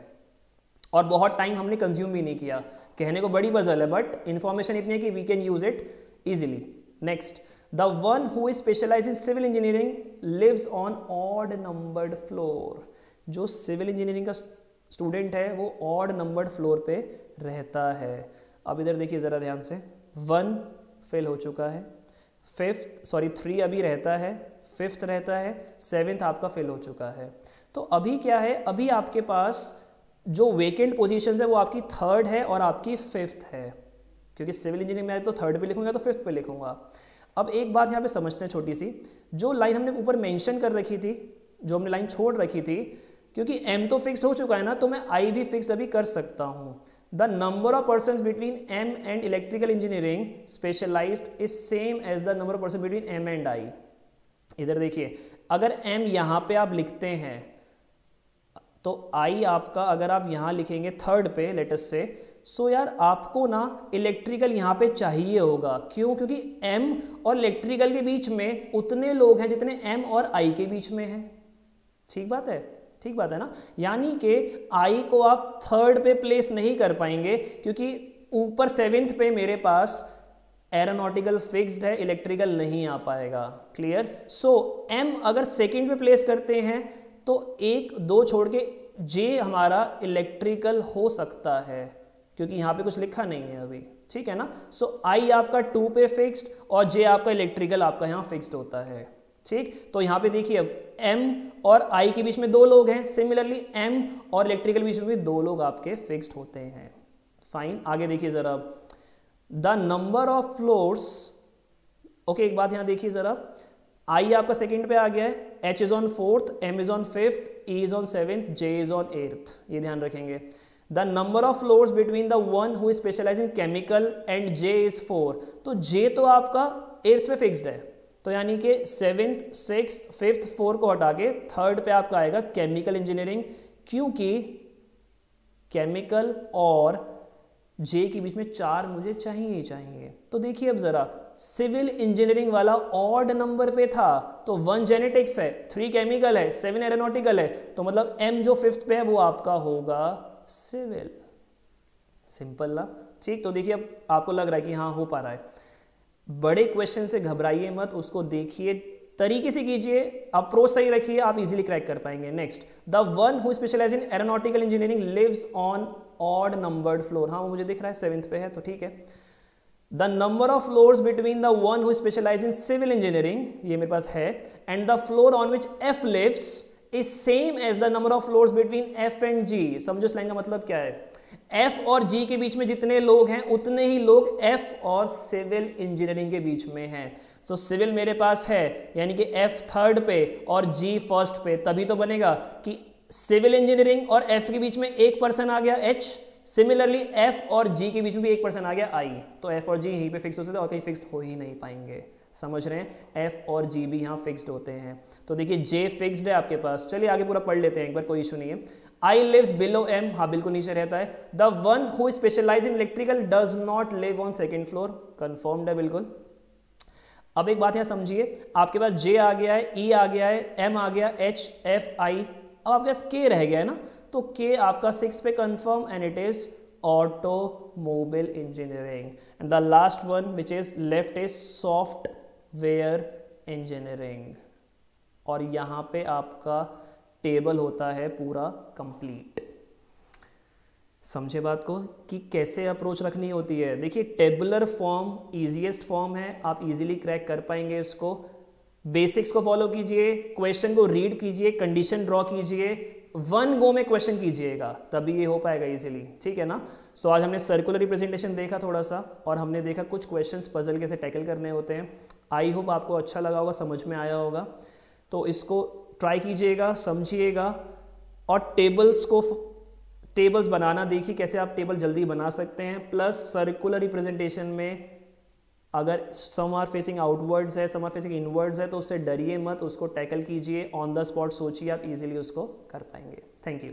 और बहुत टाइम हमने कंज्यूम भी नहीं किया। कहने को बड़ी पजल है, बट इंफॉर्मेशन इतनी है कि we can use it easily. Next, the one who is specialise in civil engineering lives on odd numbered floor. जो सिविल इंजीनियरिंग का स्टूडेंट है वो ऑड नंबर्ड फ्लोर पे रहता है। अब इधर देखिए ज़रा ध्यान से, 1 फेल हो चुका है, 3 अभी रहता है, 5th रहता है, 7th आपका फेल हो चुका है। तो अभी क्या है, अभी आपके पास जो वेकेंट पोजीशंस है वो आपकी 3rd है और आपकी 5th है, क्योंकि सिविल इंजीनियरिंग में तो 3rd पे लिखूंगा तो 5th पे लिखूंगा। अब एक बात यहाँ पे समझते हैं छोटी सी, जो लाइन हमने ऊपर मेंशन कर रखी थी, जो हमने लाइन छोड़ रखी थी, क्योंकि m तो फिक्स्ड हो चुका है ना, तो मैं i भी फिक्स्ड अभी कर सकता हूँ। The number of person between m and electrical engineering specialised is same as the number of person between m and i। इधर देखिए, अगर m यहाँ पे आप लिखते हैं तो i आपका अगर आप यहाँ लिखेंगे 3rd पे लेट अस से, सो यार आपको ना इलेक्ट्रिकल यहाँ पे चाहिए होगा। क्यों? क्योंकि m और इलेक्ट्रिकल के बीच में उतने लोग हैं जितने m और i के बीच में हैं। ठीक बात है, ठीक बात है ना। यानी कि i को आप 3rd पे प्लेस नहीं कर पाएंगे, क्योंकि ऊपर 7th पे मेरे पास एरोनॉटिकल फिक्स्ड है, इलेक्ट्रिकल नहीं आ पाएगा। क्लियर? सो m अगर 2nd पे प्लेस करते हैं तो 1 2 छोड़ के j हमारा इलेक्ट्रिकल हो सकता है, क्योंकि यहाँ पे कुछ लिखा नहीं है अभी। ठीक है ना। सो i आपका 2 पे फिक्स्ड और j आपका इलेक्ट्रिकल आपका यहाँ फिक्स्ड होता है। ठीक, तो यहाँ पे देखिए अब m और i के बीच में 2 लोग हैं, सिमिलरली m और इलेक्ट्रिकल बीच में भी 2 लोग आपके फिक्स्ड होते हैं। फाइन, आगे देखिए जरा, the number of floors. Okay, एक बात यहाँ देखिए जरा, i आपका 2nd पे आ गया है, h is on 4th, m is on 5th, e is on 7th, j is on 8th। ये ध्यान रखेंगे। The number of floors between the one who specialise in chemical and j is 4। तो j तो आपका 8th पे fixed है, तो यानी कि 7th 6th 5th 4 को हटा के 3rd पे आपका आएगा केमिकल इंजीनियरिंग, क्योंकि केमिकल और j के बीच में 4 मुझे चाहिए ही चाहिए। तो देखिए अब जरा, सिविल इंजीनियरिंग वाला ऑड नंबर पे था, तो 1 जेनेटिक्स है, 3 केमिकल है, 7 एरोनॉटिकल है, तो मतलब m जो 5th पे है वो आपका होगा सिविल। सिंपल ना। ठीक, तो देखिए अब आपको लग रहा है कि हाँ हो पा रहा है। बड़े क्वेश्चन से घबराइए मत, उसको देखिए, तरीके से कीजिए, अप्रोच सही रखिए, आप इजीली क्रैक कर पाएंगे। Next, the one who specialise in aeronautical engineering lives on odd numbered floor. हाँ वो मुझे दिख रहा है 7th पे है, तो ठीक है। The number of floors between the one who specialise in civil engineering, ये मेरे पास है, and the floor on which f lives is same as the number of floors between f and g। समझो इस लाइन का मतलब क्या है, f और g के बीच में जितने लोग हैं उतने ही लोग f और सिविल इंजीनियरिंग के बीच में हैं। तो सिविल मेरे पास है, यानी कि f 3rd पे और g 1st पे, तभी तो बनेगा कि सिविल इंजीनियरिंग और f के बीच में एक पर्सन आ गया h, सिमिलरली f और g के बीच में भी एक पर्सन आ गया i, तो f और g यहीं पे फिक्स हो सकते हैं और कहीं फिक्स्ड हो ही नहीं पाएंगे। समझ रहे हैं, f और g भी यहाँ फिक्स्ड होते हैं। तो देखिए j फिक्स्ड है आपके पास। चलिए आगे पूरा पढ़ लेते हैं एक बार, कोई इशू नहीं है। I lives below m, हाँ बिल्कुल नीचे रहता है। The one who specialize in electrical does not live on 2nd floor, confirmed है बिल्कुल। अब एक बात यहाँ समझिए, आपके पास j आ गया है, e आ गया है, m आ गया, h f i, अब आपके पास k रह गया है ना, तो k आपका 6 पे confirm and it is automobile engineering, and the last one which is left is software engineering। और यहाँ पे आपका टेबल होता है पूरा कंप्लीट। समझे बात को कि कैसे अप्रोच रखनी होती है। देखिए टेबुलर फॉर्म इजीएस्ट फॉर्म है, आप इजीली क्रैक कर पाएंगे इसको। बेसिक्स को फॉलो कीजिए, क्वेश्चन को रीड कीजिए, कंडीशन ड्रॉ कीजिए, वन गो में क्वेश्चन कीजिएगा, तभी ये हो पाएगा इजीली, ठीक है ना। सो आज हमने सर्कुलर रिप्रेजेंटेशन देखा थोड़ा सा, और हमने देखा कुछ क्वेश्चंस पजल कैसे टैकल करने होते हैं। आई होप आपको अच्छा लगा होगा, समझ में आया होगा। तो इसको ट्राई कीजिएगा, समझिएगा, और टेबल्स बनाना देखिए कैसे आप टेबल जल्दी बना सकते हैं। प्लस सर्कुलर रिप्रेजेंटेशन में अगर सम आर फेसिंग आउटवर्ड्स है, सम आर फेसिंग इनवर्ड्स है, तो उससे डरिए मत, उसको टैकल कीजिए, ऑन द स्पॉट सोचिए, आप इजीली उसको कर पाएंगे। Thank you.